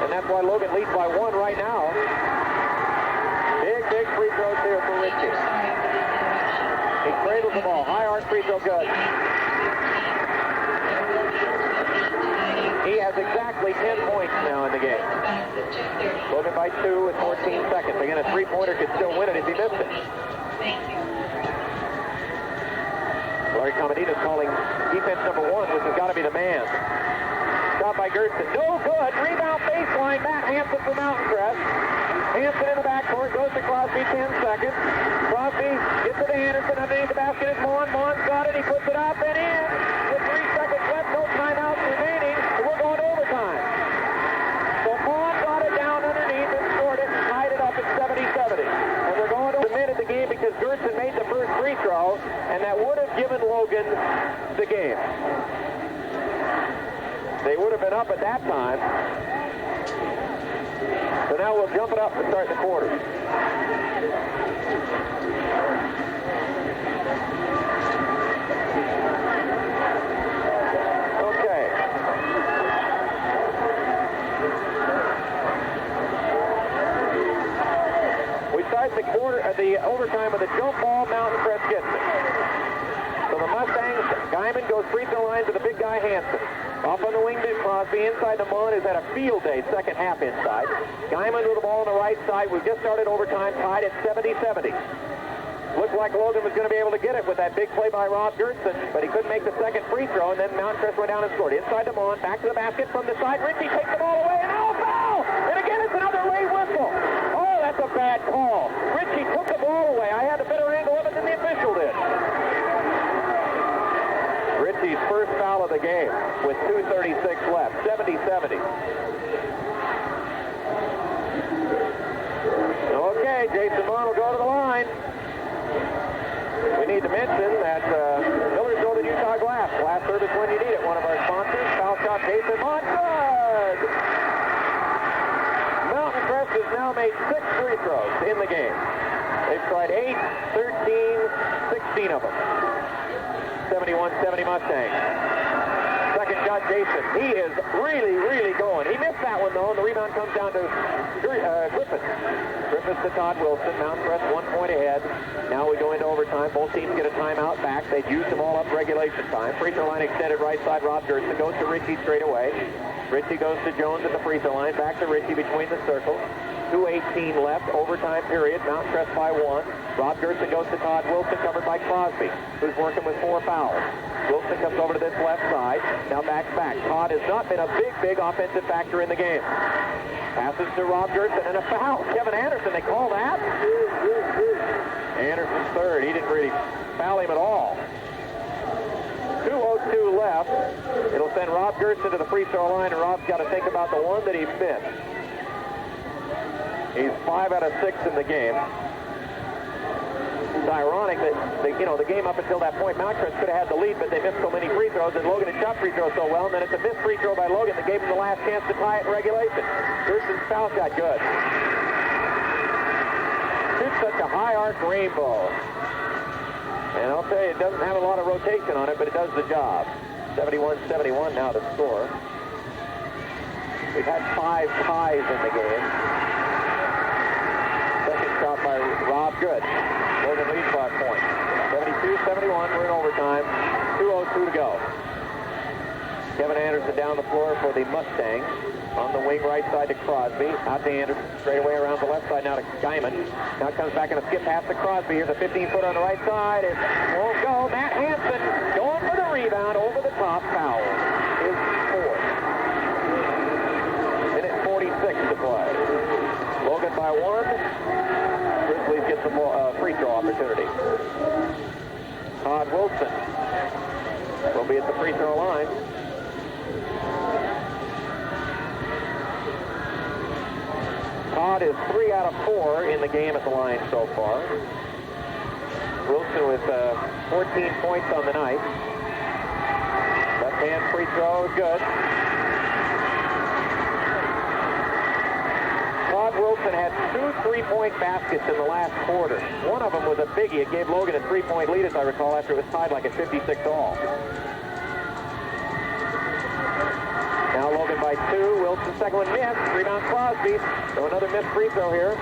And that's why Logan leads by 1 right now. Big free throws here for Richie. He cradles the ball. High arc free throw good. He has exactly 10 points now in the game. Logan by 2 with 14 seconds. Again, a three-pointer could still win it if he missed it. Larry Comedina is calling defense number 1, which has got to be the man. Shot by Gerson. No good. Rebound baseline. Matt Hansen for Mountain Crest. Hansen in the backcourt. Goes to Crosby. 10 seconds. Crosby gets it to Anderson. Underneath the basket is Vaughn. Vaughn's got it. He puts it up and in. With 3 seconds left. No timeouts remaining. We're going to overtime. So Vaughn got it down underneath and scored it and tied it up at 70-70. And we're going to admit the game because Gerson made the first free throw, and that would have given Logan the game. They would have been up at that time. So now we'll jump it up to start the quarter. Okay. We start the overtime with a jump ball. Mountain Crest gets it. So the Mustangs, Guyman goes free throw line to the big guy Hansen. Off on the wing to Crosby. Inside the Mon has had a field day, second half inside. Guyman with the ball on the right side. We've just started overtime, tied at 70-70. Looked like Logan was going to be able to get it with that big play by Rob Gerson, but he couldn't make the second free throw, and then Mount Crest went down and scored. Inside to Mon, back to the basket from the side. Ritchie takes the ball away, and now a foul! And again, it's another late whistle. Oh, that's a bad call. Ritchie took the ball away. I had a better angle of it than the official did. Ritchie's first foul of the game with 2:36 left, 70-70. Okay, Jason Mon will go to the line. We need to mention that Millersville and Utah Glass. Glass service when you need it. One of our sponsors. Foul shot, Jason Mon. Good! Mountain Crest has now made 6 free throws in the game. They've tried 8, 13, 16 of them. 71-70 Mustangs. Second shot, Jason. He is really, really going. He missed that one, though, and the rebound comes down to Griffith. Griffith to Todd Wilson. Mountain Crest 1 point ahead. Now we go into overtime. Both teams get a timeout back. They've used them all up regulation time. Free throw line extended right side. Rob Gerson goes to Ritchie straight away. Ritchie goes to Jones at the free throw line. Back to Ritchie between the circles. 2:18 left, overtime period. Mountain Crest by 1. Rob Gerson goes to Todd Wilson, covered by Crosby, who's working with 4 fouls. Wilson comes over to this left side. Now back. Todd has not been a big offensive factor in the game. Passes to Rob Gerson, and a foul. Kevin Anderson, they call that? Anderson's third. He didn't really foul him at all. 2:02 left. It'll send Rob Gerson to the free throw line, and Rob's got to think about the one that he missed. He's 5 out of 6 in the game. It's ironic that the game up until that point, Mount Crest could have had the lead, but they missed so many free throws, and Logan had shot free throws so well, and then it's a missed free throw by Logan that gave him the last chance to tie it in regulation. Gerson's foul shot, good. Shoots such a high arc rainbow. And I'll tell you, it doesn't have a lot of rotation on it, but it does the job. 71-71 now to score. We've had 5 ties in the game. Second shot by Rob, good. Logan leads by a point. 72-71, we're in overtime. 2:02 to go. Kevin Anderson down the floor for the Mustangs. On the wing right side to Crosby. Out to Anderson, straight away around the left side now to Guyman. Now comes back in a skip pass to Crosby. Here's a 15-footer on the right side. It won't go. Matt Hansen going for the rebound over the top. Foul. His 4th. Minute 46 to play. Logan by 1. Grizzlies get some free throw opportunity. Todd Wilson will be at the free throw line. Todd is 3 out of 4 in the game at the line so far. Wilson with 14 points on the night. Left-hand free throw is good. Todd Wilson had 2 3-point baskets in the last quarter. One of them was a biggie. It gave Logan a 3-point lead, as I recall, after it was tied like at 56-all. Now Logan by 2. Wilson's second one missed. Rebound Crosby. So another missed free throw here.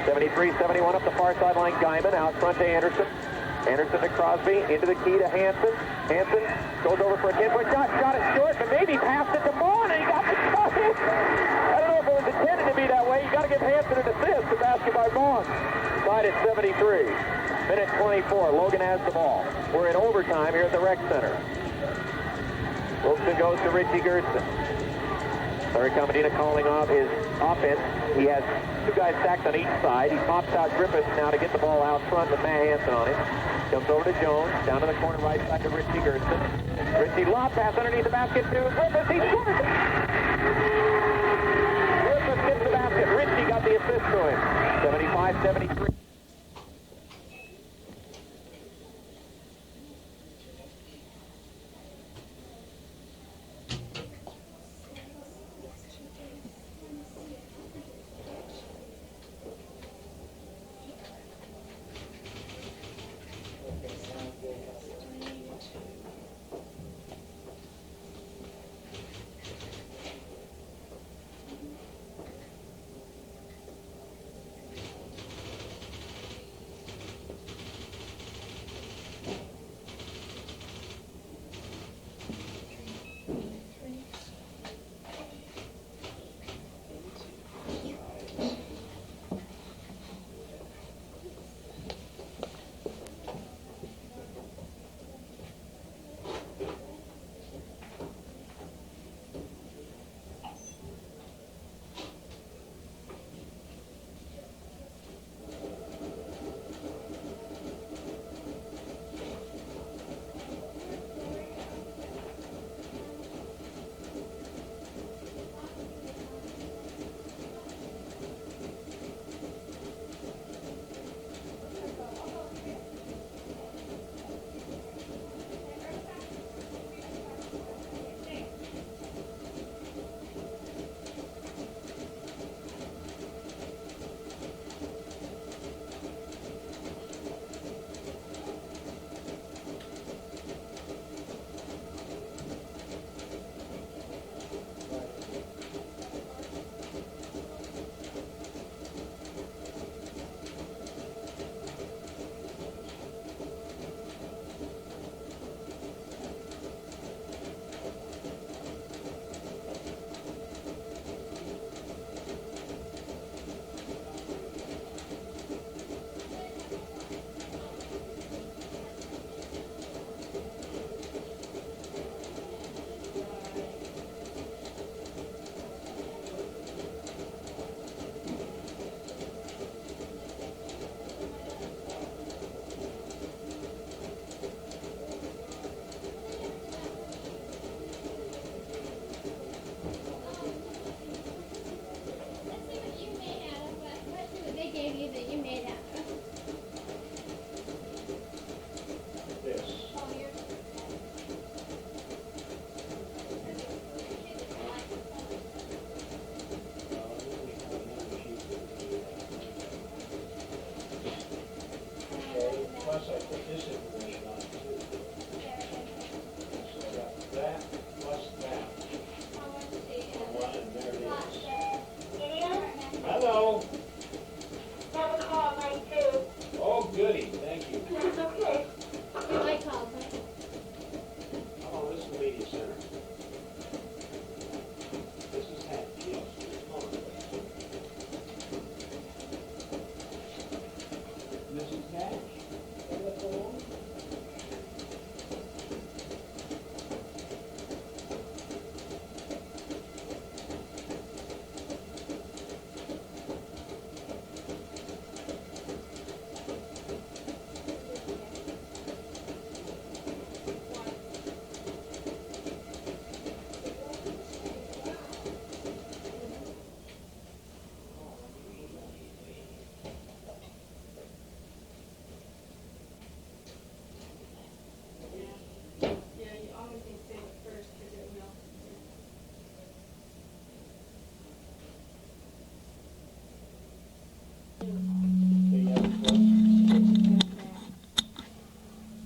73-71 up the far sideline. Guyman out front to Anderson. Anderson to Crosby. Into the key to Hansen. Hansen goes over for a 10-foot shot. Shot it short, but maybe passed it to Mon, and he got the shot. I don't know if it was intended to be that way. You got to give Hansen an assist. The basket by Mon. Tied at 73. Minute 24. Logan has the ball. We're in overtime here at the Rec Center. Wilson goes to Ritchie Gerson. Larry Comadina calling off his offense. He has 2 guys stacked on each side. He pops out Griffith now to get the ball out front with Matt Hansen on him. Jumps over to Jones. Down to the corner right side to Ritchie Gerson. Ritchie lob pass underneath the basket to Griffith. He scores it! Griffith gets the basket. Ritchie got the assist to him. 75-73. Hello? Have a call, mine too. Oh, goody. Thank you. It's okay. My call, right? Oh, this is the media center. This is Hatch, yes. Mrs. Hatch? Telephone?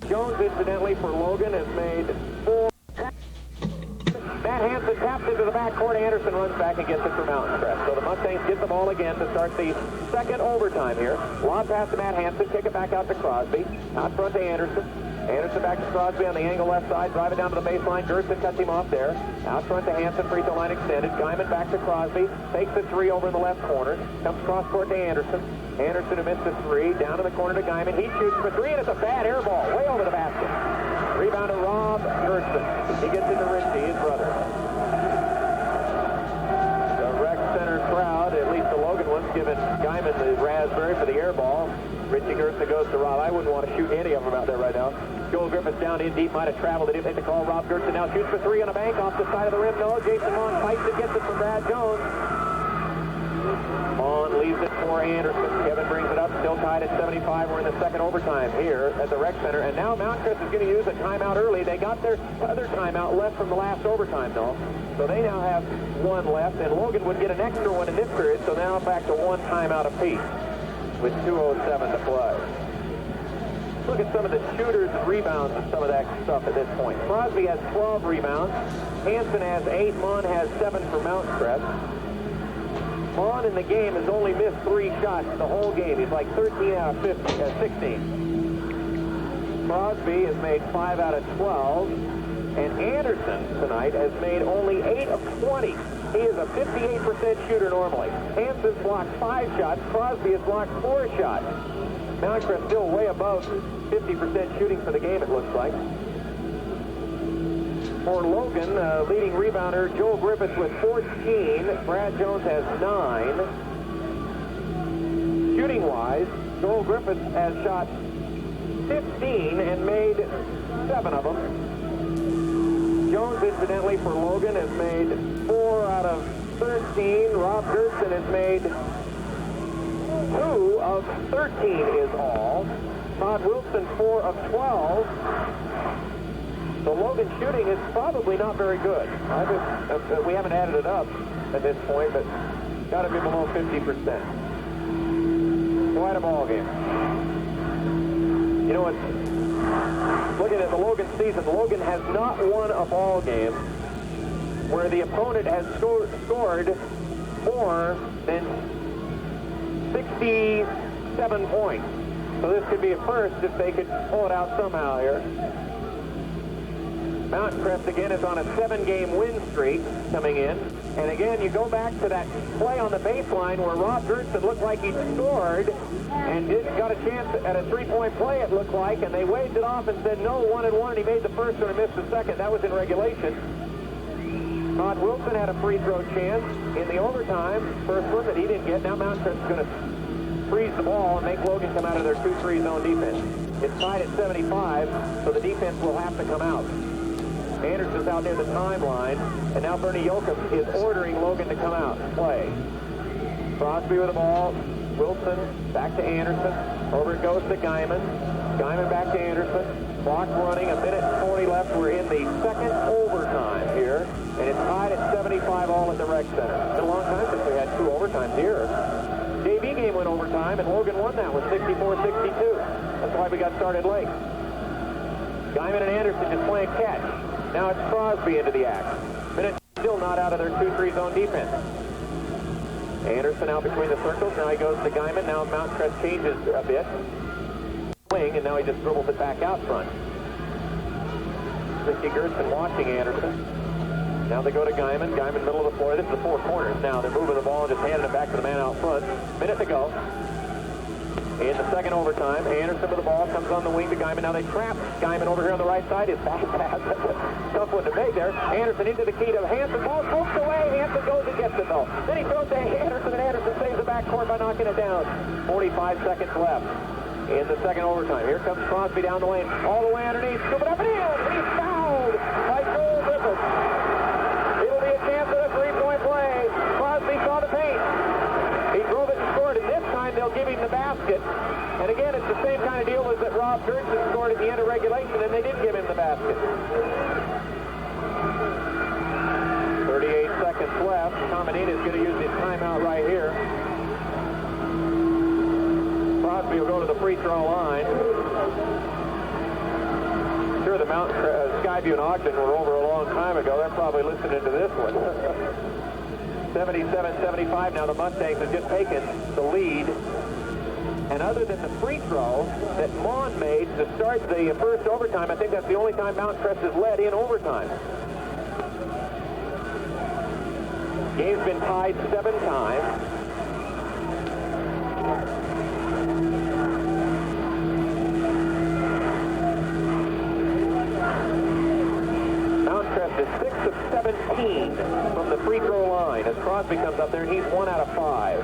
Jones, incidentally, for Logan, has made 4. Matt Hansen taps into the backcourt. Anderson runs back and gets it for Mountain Crest. So the Mustangs get the ball again to start the second overtime here. Lob pass to Matt Hansen. Kick it back out to Crosby. Out front to Anderson. Anderson back to Crosby on the angle left side. Drive it down to the baseline. Gerson cuts him off there. Out front to Hansen. Free throw line extended. Guyman back to Crosby. Takes the three over in the left corner. Comes cross court to Anderson. Anderson who missed the three. Down to the corner to Guyman. He shoots for three, and it's a bad air ball. Way over the basket. Rebound to Rob Gerson. He gets it to Richie, his brother. The rec center crowd, at least the Logan one's giving Guyman the raspberry for the air ball. Richie Gerson goes to Rob. I wouldn't want to shoot any of them out there right now. Joel Griffiths down in deep, might have traveled. They didn't make the call. Rob Gerson now shoots for three on a bank off the side of the rim. No, Jason Vaughn fights and gets it from Brad Jones. Vaughn leaves it for Anderson. Kevin brings it up, still tied at 75. We're in the second overtime here at the rec center. And now Mount Crest is going to use a timeout early. They got their other timeout left from the last overtime, though. So they now have one left, and Logan would get an extra one in this period. So now back to one timeout apiece with 2:07 to play. Look at some of the shooters and rebounds and some of that stuff at this point. Crosby has 12 rebounds. Hansen has 8. Mon has 7 for Mount Crest. Mon in the game has only missed 3 shots the whole game. He's like 13 out of 16. Crosby has made 5 out of 12. And Anderson tonight has made only 8 of 20. He is a 58% shooter normally. Hansen's blocked 5 shots. Crosby has blocked 4 shots. Mount Crest still way above 50% shooting for the game, it looks like. For Logan, leading rebounder, Joel Griffiths with 14. Brad Jones has 9. Shooting-wise, Joel Griffiths has shot 15 and made 7 of them. Jones, incidentally, for Logan, has made 4 out of 13. Rob Gerson has made 2 of 13 is all. Todd Wilson, 4 of 12. So Logan's shooting is probably not very good. We haven't added it up at this point, but got to be below 50%. Quite a ball game. You know what? Looking at the Logan season, Logan has not won a ball game where the opponent has scored more than 67 points. So this could be a first if they could pull it out somehow here. Mount Crest again is on a 7-game win streak coming in. And again, you go back to that play on the baseline where Rob Gerson looked like he scored and got a chance at a 3-point play, it looked like, and they waved it off and said no, 1-1, and he made the first one and missed the second. That was in regulation. Todd Wilson had a free throw chance in the overtime, first one that he didn't get. Now Mount Crest is going to freeze the ball and make Logan come out of their 2-3 zone defense. It's tied at 75, so the defense will have to come out. Anderson's out near the timeline, and now Bernie Yoakum is ordering Logan to come out and play. Crosby with the ball. Wilson back to Anderson. Over it goes to Guyman. Guyman back to Anderson. Clock running, 1:40 left. We're in the second overtime here, and it's tied at 75 all at the rec center. It's been a long time since we had 2 overtimes here. JV game went overtime, and Logan won that with 64-62. That's why we got started late. Guyman and Anderson just playing catch. Now it's Crosby into the act. Minute still not out of their 2-3 zone defense. Anderson out between the circles. Now he goes to Guyman. Now Mount Crest changes a bit. Wing, and now he just dribbles it back out front. Ricky Gerson watching Anderson. Now they go to Guyman. Guyman, middle of the floor. This is the four corners now. They're moving the ball and just handing it back to the man out front. Minute to go. In the second overtime, Anderson with the ball, comes on the wing to Guyman. Now they trap Guyman over here on the right side. His back pass. Tough one to make there. Anderson into the key to Hanson. Ball pokes away. Hanson goes and gets it though. Then he throws to Anderson, and Anderson saves the backcourt by knocking it down. 45 seconds left in the second overtime. Here comes Crosby down the lane. All the way underneath. Scoop it up and in. He's fouled by Joel Griffith. It'll be a chance at a three-point play. Crosby saw the paint. He drove it and scored, and this time they'll give him the basket. And again, it's the same kind of deal as that Rob Gerson scored at the end of regulation, and they did give him the basket. 38 seconds left. Comodine is going to use his timeout right here. Crosby will go to the free throw line. Sure, the Mount Skyview and Ogden were over a long time ago. They're probably listening to this one. 77-75 now. The Mustangs have just taken the lead. And other than the free throw that Mon made to start the first overtime, I think that's the only time Mount Crest has led in overtime. Game's been tied 7 times. Mount Crest is 6 of 17 from the free throw line as Crosby comes up there, and he's 1 out of 5.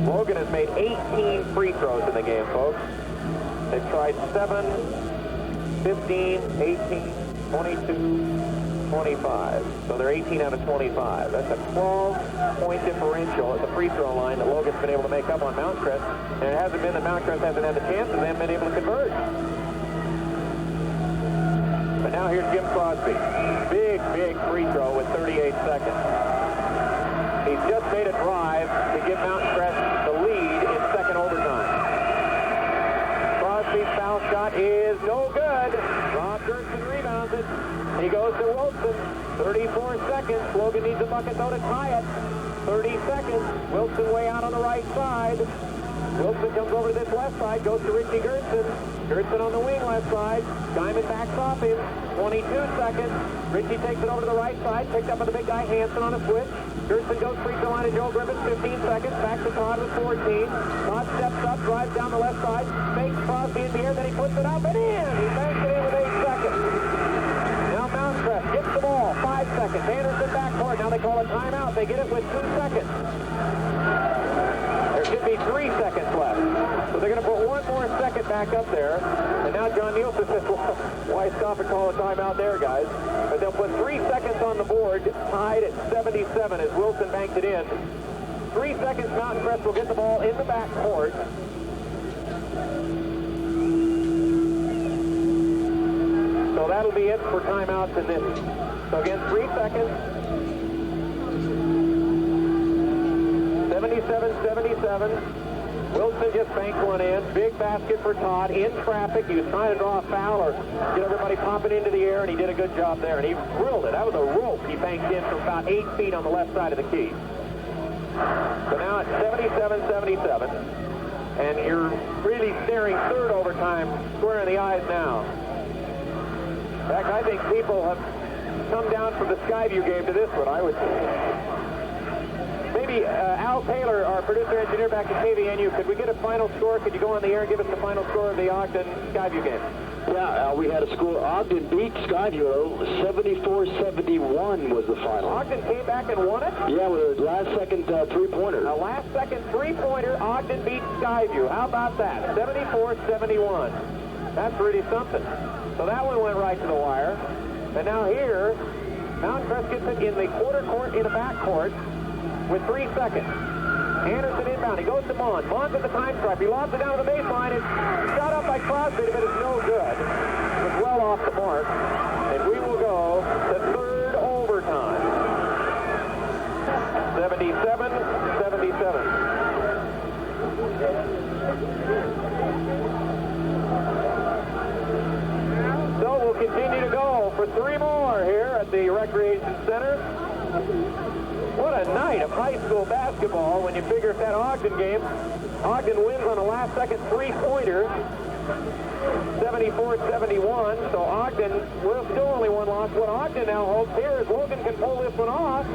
Logan has made 18 free throws in the game, folks. They've tried 7, 15, 18, 22, 25. So they're 18 out of 25. That's a 12-point differential at the free throw line that Logan's been able to make up on Mount Crest. And it hasn't been that Mount Crest hasn't had the chances. They haven't been able to convert. But now here's Jim Crosby. Big, big free throw with 38 seconds. He's just made a drive to give Mount Crest the lead in second overtime. Crosby's foul shot is no good. Rob Gerson rebounds it. He goes to Wilson. 34 seconds. Logan needs a bucket though to tie it. 30 seconds. Wilson way out on the right side. Wilson comes over to this left side, goes to Richie Gerson. Gerson on the wing left side. Diamond backs off him. 22 seconds. Richie takes it over to the right side, picked up by the big guy Hanson on a switch. Gerson goes free throw line to Joe Griffith, 15 seconds. Back to Todd with 14. Todd steps up, drives down the left side, fakes Crosby in the air, then he puts it up and in. He banks it in with 8 seconds. Now Mount Crest gets the ball, 5 seconds. Anderson backcourt. Now they call a timeout. They get it with 2 seconds. There should be 3 seconds left. So they're going to put 1 more second back up there. And now John Nielsen says, well, why stop and call a timeout there, guys? But they'll put 3 seconds on the board, tied at 77 as Wilson banked it in. 3 seconds, Mountain Crest will get the ball in the backcourt. So that'll be it for timeouts in this. So again, 3 seconds. 77-77. Wilson just banked one in. Big basket for Todd in traffic. He was trying to draw a foul or get everybody popping into the air, and he did a good job there. And he drilled it. That was a rope he banked in from about 8 feet on the left side of the key. So now it's 77-77. And you're really staring third overtime square in the eyes now. In fact, I think people have come down from the Skyview game to this one, I would say. Maybe Al Taylor, our producer-engineer back at KVNU, could we get a final score? Could you go on the air and give us the final score of the Ogden-Skyview game? Yeah, we had a score. Ogden beat Skyview. 74-71 was the final. Ogden came back and won it? Yeah, with a last-second three-pointer. A last-second three-pointer, Ogden beat Skyview. How about that? 74-71. That's really something. So that one went right to the wire. And now here, Mount Crest gets it in the quarter court, in the back court, with 3 seconds. Anderson inbound. He goes to Mon. Mon's at the time stripe. He lobs it down to the baseline. It's shot up by Crosby, but it's no good. It was well off the mark. And we will go to third overtime. 77-77. for 3 more here at the Recreation Center. What a night of high school basketball when you figure if that Ogden game, Ogden wins on a last-second three-pointer, 74-71. So Ogden, we're still only one loss. What Ogden now hopes here is Logan can pull this one off,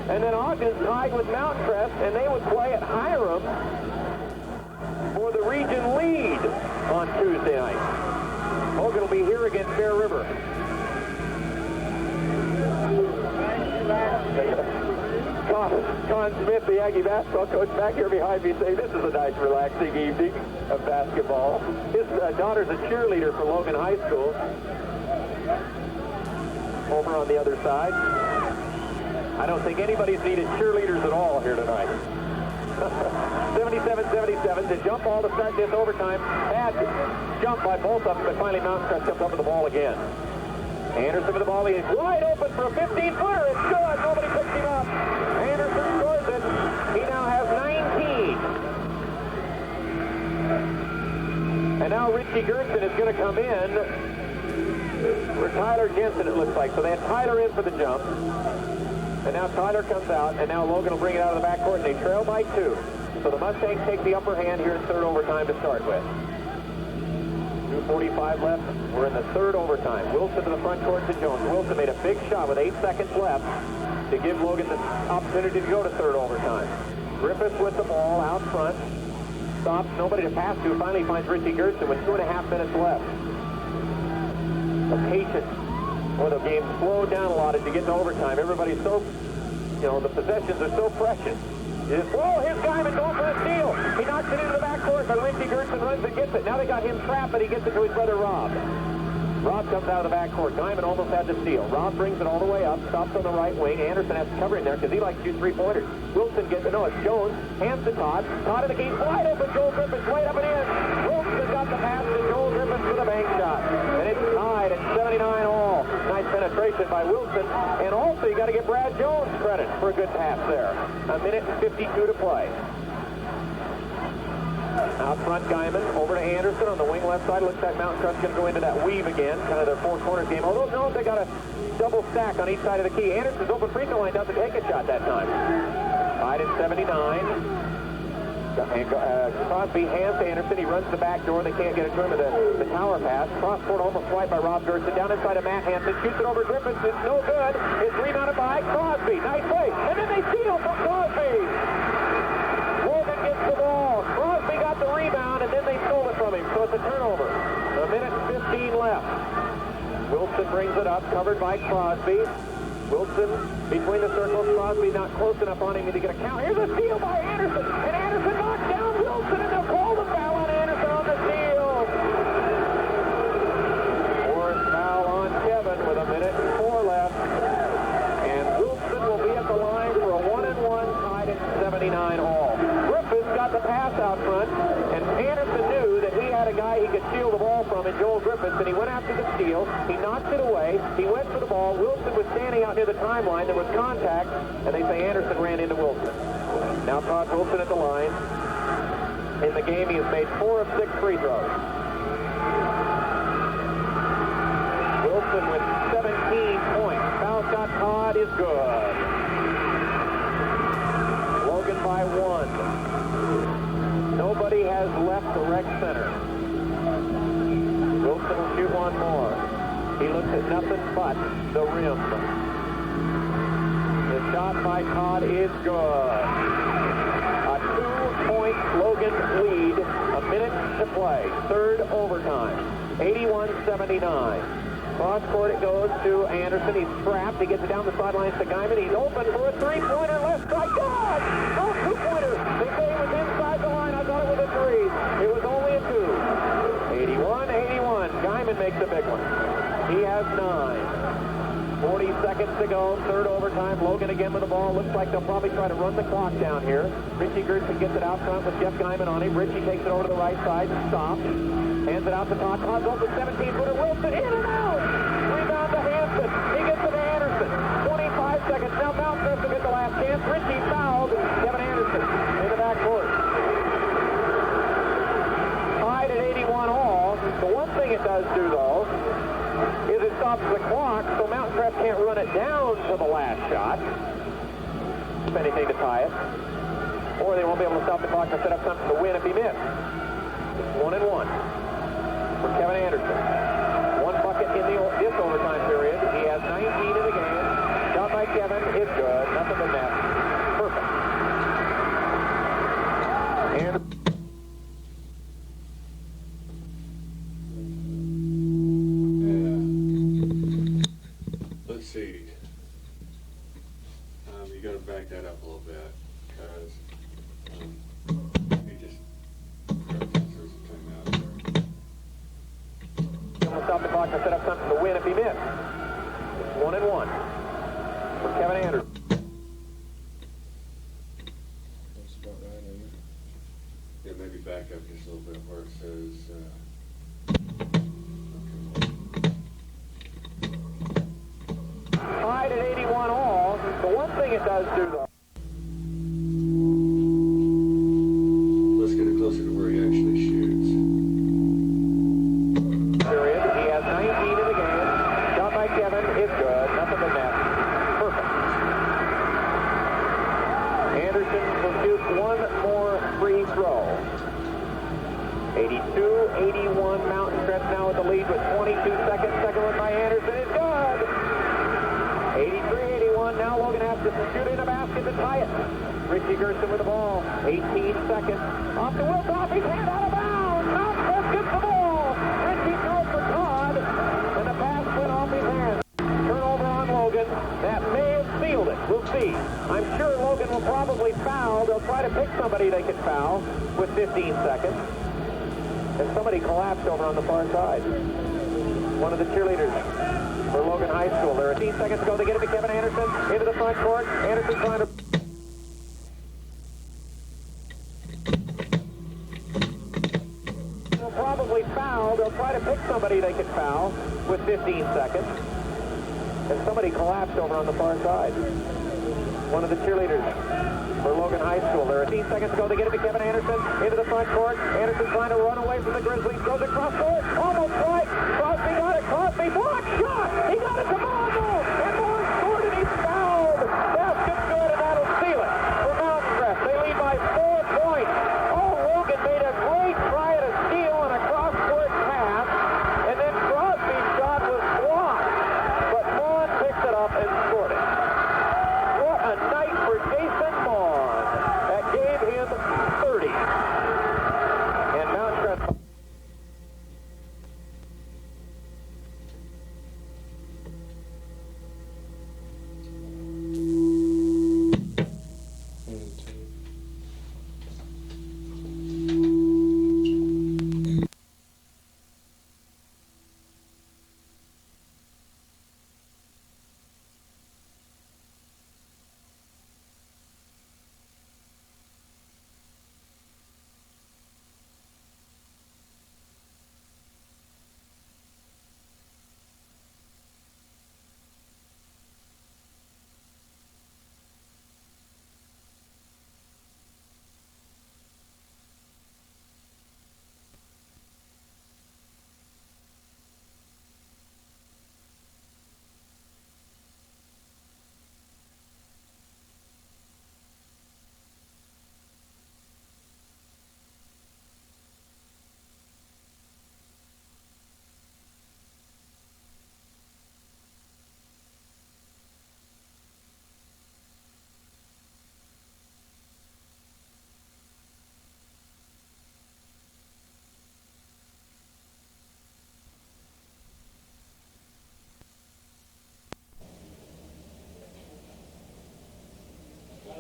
and then Ogden's tied with Mountain Crest, and they would play at Hiram for the region lead on Tuesday night. Logan will be here against Bear River. Con Smith, the Aggie basketball coach, back here behind me saying this is a nice relaxing evening of basketball. His daughter's a cheerleader for Logan High School. Over on the other side. I don't think anybody's needed cheerleaders at all here tonight. 77-77, the jump ball to start this overtime. Bad jump by both of them, but finally Mountain Crest comes up with the ball again. Anderson with the ball. He is wide open for a 15-footer. It's good. Nobody picks him up. Anderson scores it. He now has 19. And now Richie Gertson is going to come in for Tyler Jensen, it looks like. So they had Tyler in for the jump. And now Tyler comes out, and now Logan will bring it out of the backcourt, and they trail by 2. So the Mustangs take the upper hand here in third overtime to start with. 2:45 left. We're in the third overtime. Wilson to the front court to Jones. Wilson made a big shot with 8 seconds left to give Logan the opportunity to go to third overtime. Griffiths with the ball out front. Stops, nobody to pass to. Finally finds Richie Gertson with 2.5 minutes left. The patience. Well, the game slowed down a lot as you get to overtime. Everybody's so, the possessions are so precious. His Guyman going for the steal. He knocks it into the backcourt, but Richie Gertson runs and gets it. Now they got him trapped, but he gets it to his brother Rob. Rob comes out of the backcourt. Guyman almost had the steal. Rob brings it all the way up, stops on the right wing. Anderson has to cover in there because he likes to shoot three-pointers. Wilson gets it. No, it's Jones. Hands to Todd. Todd in the key. Wide open. Joel Griffiths right up and in. Wilson got the pass to Joel Griffiths with a bank shot. And it's tied at 79 all. Nice penetration by Wilson. And also you got to give Brad Jones credit for a good pass there. 1:52 to play. Out front, Guyman over to Anderson on the wing left side. Looks like Mountain Crest going to go into that weave again, kind of their four corners game. Although, no, they got a double stack on each side of the key. Anderson's open free throw line, doesn't take a shot that time. Tied at 79. Crosby hands to Anderson. He runs the back door. They can't get a turn of the tower pass. Cross court almost swiped by Rob Gertson. Down inside of Matt Hansen. Shoots it over Griffiths. It's no good. It's rebounded by Crosby. Nice play. And then they steal from Crosby. Logan gets the ball. Crosby got the rebound, and then they stole it from him. So it's a turnover. 1:15 left. Wilson brings it up, covered by Crosby. Wilson between the circles. Crosby not close enough on him to get a count. Here's a steal by Anderson. And Anderson knocks down Wilson, and they'll call the foul on Anderson on the steal. Fourth foul on Kevin with 1:04 left. And Wilson will be at the line for a 1-and-1, tied at 79 all. Griffiths got the pass out front, and Anderson knew that he had a guy he could steal the ball from in Joel Griffiths, and he went after the steal. He knocked it away. He went for the ball. Wilson was standing out near the timeline. There was contact, and they say Anderson ran into Wilson. Now Todd Wilson at the line. In the game, he has made 4 of 6 free throws. Wilson with 17 points. Foul shot, Todd is good. Logan by 1. Nobody has left the rec center. Wilson will shoot one more. He looks at nothing but the rim. The shot by Todd is good. A 2-point Logan lead. A minute to play. Third overtime. 81-79. Cross court it goes to Anderson. He's trapped. He gets it down the sidelines to Guyman. He's open for a three-pointer. Left side. God! No two-pointer. They say it was inside the line. I thought it was a 3. It was only a 2. 81-81. Guyman makes a big one. He has 9. 40 seconds to go. Third overtime. Logan again with the ball. Looks like they'll probably try to run the clock down here. Richie Gertson gets it out front with Jeff Guyman on him. Richie takes it over to the right side and stops. Hands it out to Todd. Todd's open 17-footer. Wilson in and out. Rebound to Hansen. He gets it to Anderson. 25 seconds. Now Mount Crest will get the last chance. Richie fouled Kevin Anderson in the backcourt. Tied at 81 all. The one thing it does do, though, is it stops stops the clock, so Mountain Crest can't run it down to the last shot. If anything to tie it. Or they won't be able to stop the clock to set up something to win if he missed. It's 1-1 for Kevin Anderson. One bucket in this overtime period. He has 19 in the game. Shot by Kevin is good. Nothing but net. Perfect. And let's see. You got to back that up a little bit because he just there's a timeout there. He'll stop the clock to set up something to win if he missed. It's 1-1 for Kevin Anderson. That's about right, isn't it? Yeah, maybe back up just a little bit where it says. Tied at 81 all. The one thing it does do, though. Let's get it closer to where he actually shoots. Period. He has 19 in the game. Shot by Kevin is good. Nothing but net. Perfect. Anderson will shoot one more free throw. 82-81. Mountain Crest now with the lead with 22 seconds. Second one by Anderson is good. 83-81. Now Logan has to shoot in a basket to tie it. Richie Gerson with the ball. 18 seconds. Off to Wilk, off his hand, out of bounds. Mountain Crest gets the ball. Richie throws for Todd, and the pass went off his hand. Turnover on Logan. That may have sealed it. We'll see. I'm sure Logan will probably foul. They'll try to pick somebody they can foul with 15 seconds. And somebody collapsed over on the far side. One of the cheerleaders for Logan High School. There are 15 seconds to go. They get it to Kevin Anderson into the front court. Anderson trying to... They'll probably foul. They'll try to pick somebody they can foul with 15 seconds. And somebody collapsed over on the far side. One of the cheerleaders for Logan High School. There are 15 seconds to go. They get it to Kevin Anderson into the front court. Anderson trying to run away from the Grizzlies. Goes across court. Almost right. Crosby got it. Crosby blocked shot. He got it to Mondo. And Moore scored and he's fouled. Basket good, and that'll seal it for Mountain Crest. They lead by 4 points. Oh, Logan made a great try at a steal and a cross-court pass. And then Crosby's shot was blocked. But Vaughn picked it up and scored it. What a night for Jason Vaughn. That gave him 30. And Mountain Crest...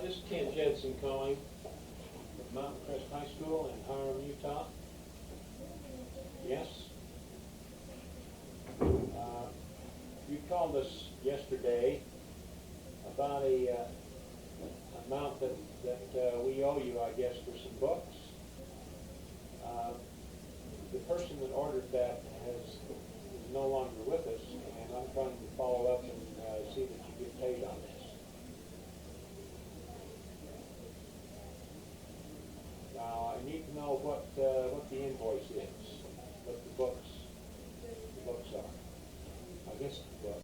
This is Ken Jensen calling from Mountain Crest High School in Hiram, Utah. Yes? You called us yesterday about a amount that we owe you, I guess, for some books. The person that ordered that is no longer with us, and I'm trying to follow up and see that you get paid on this. Now, I need to know what the invoice is, what the books are. I'll this book.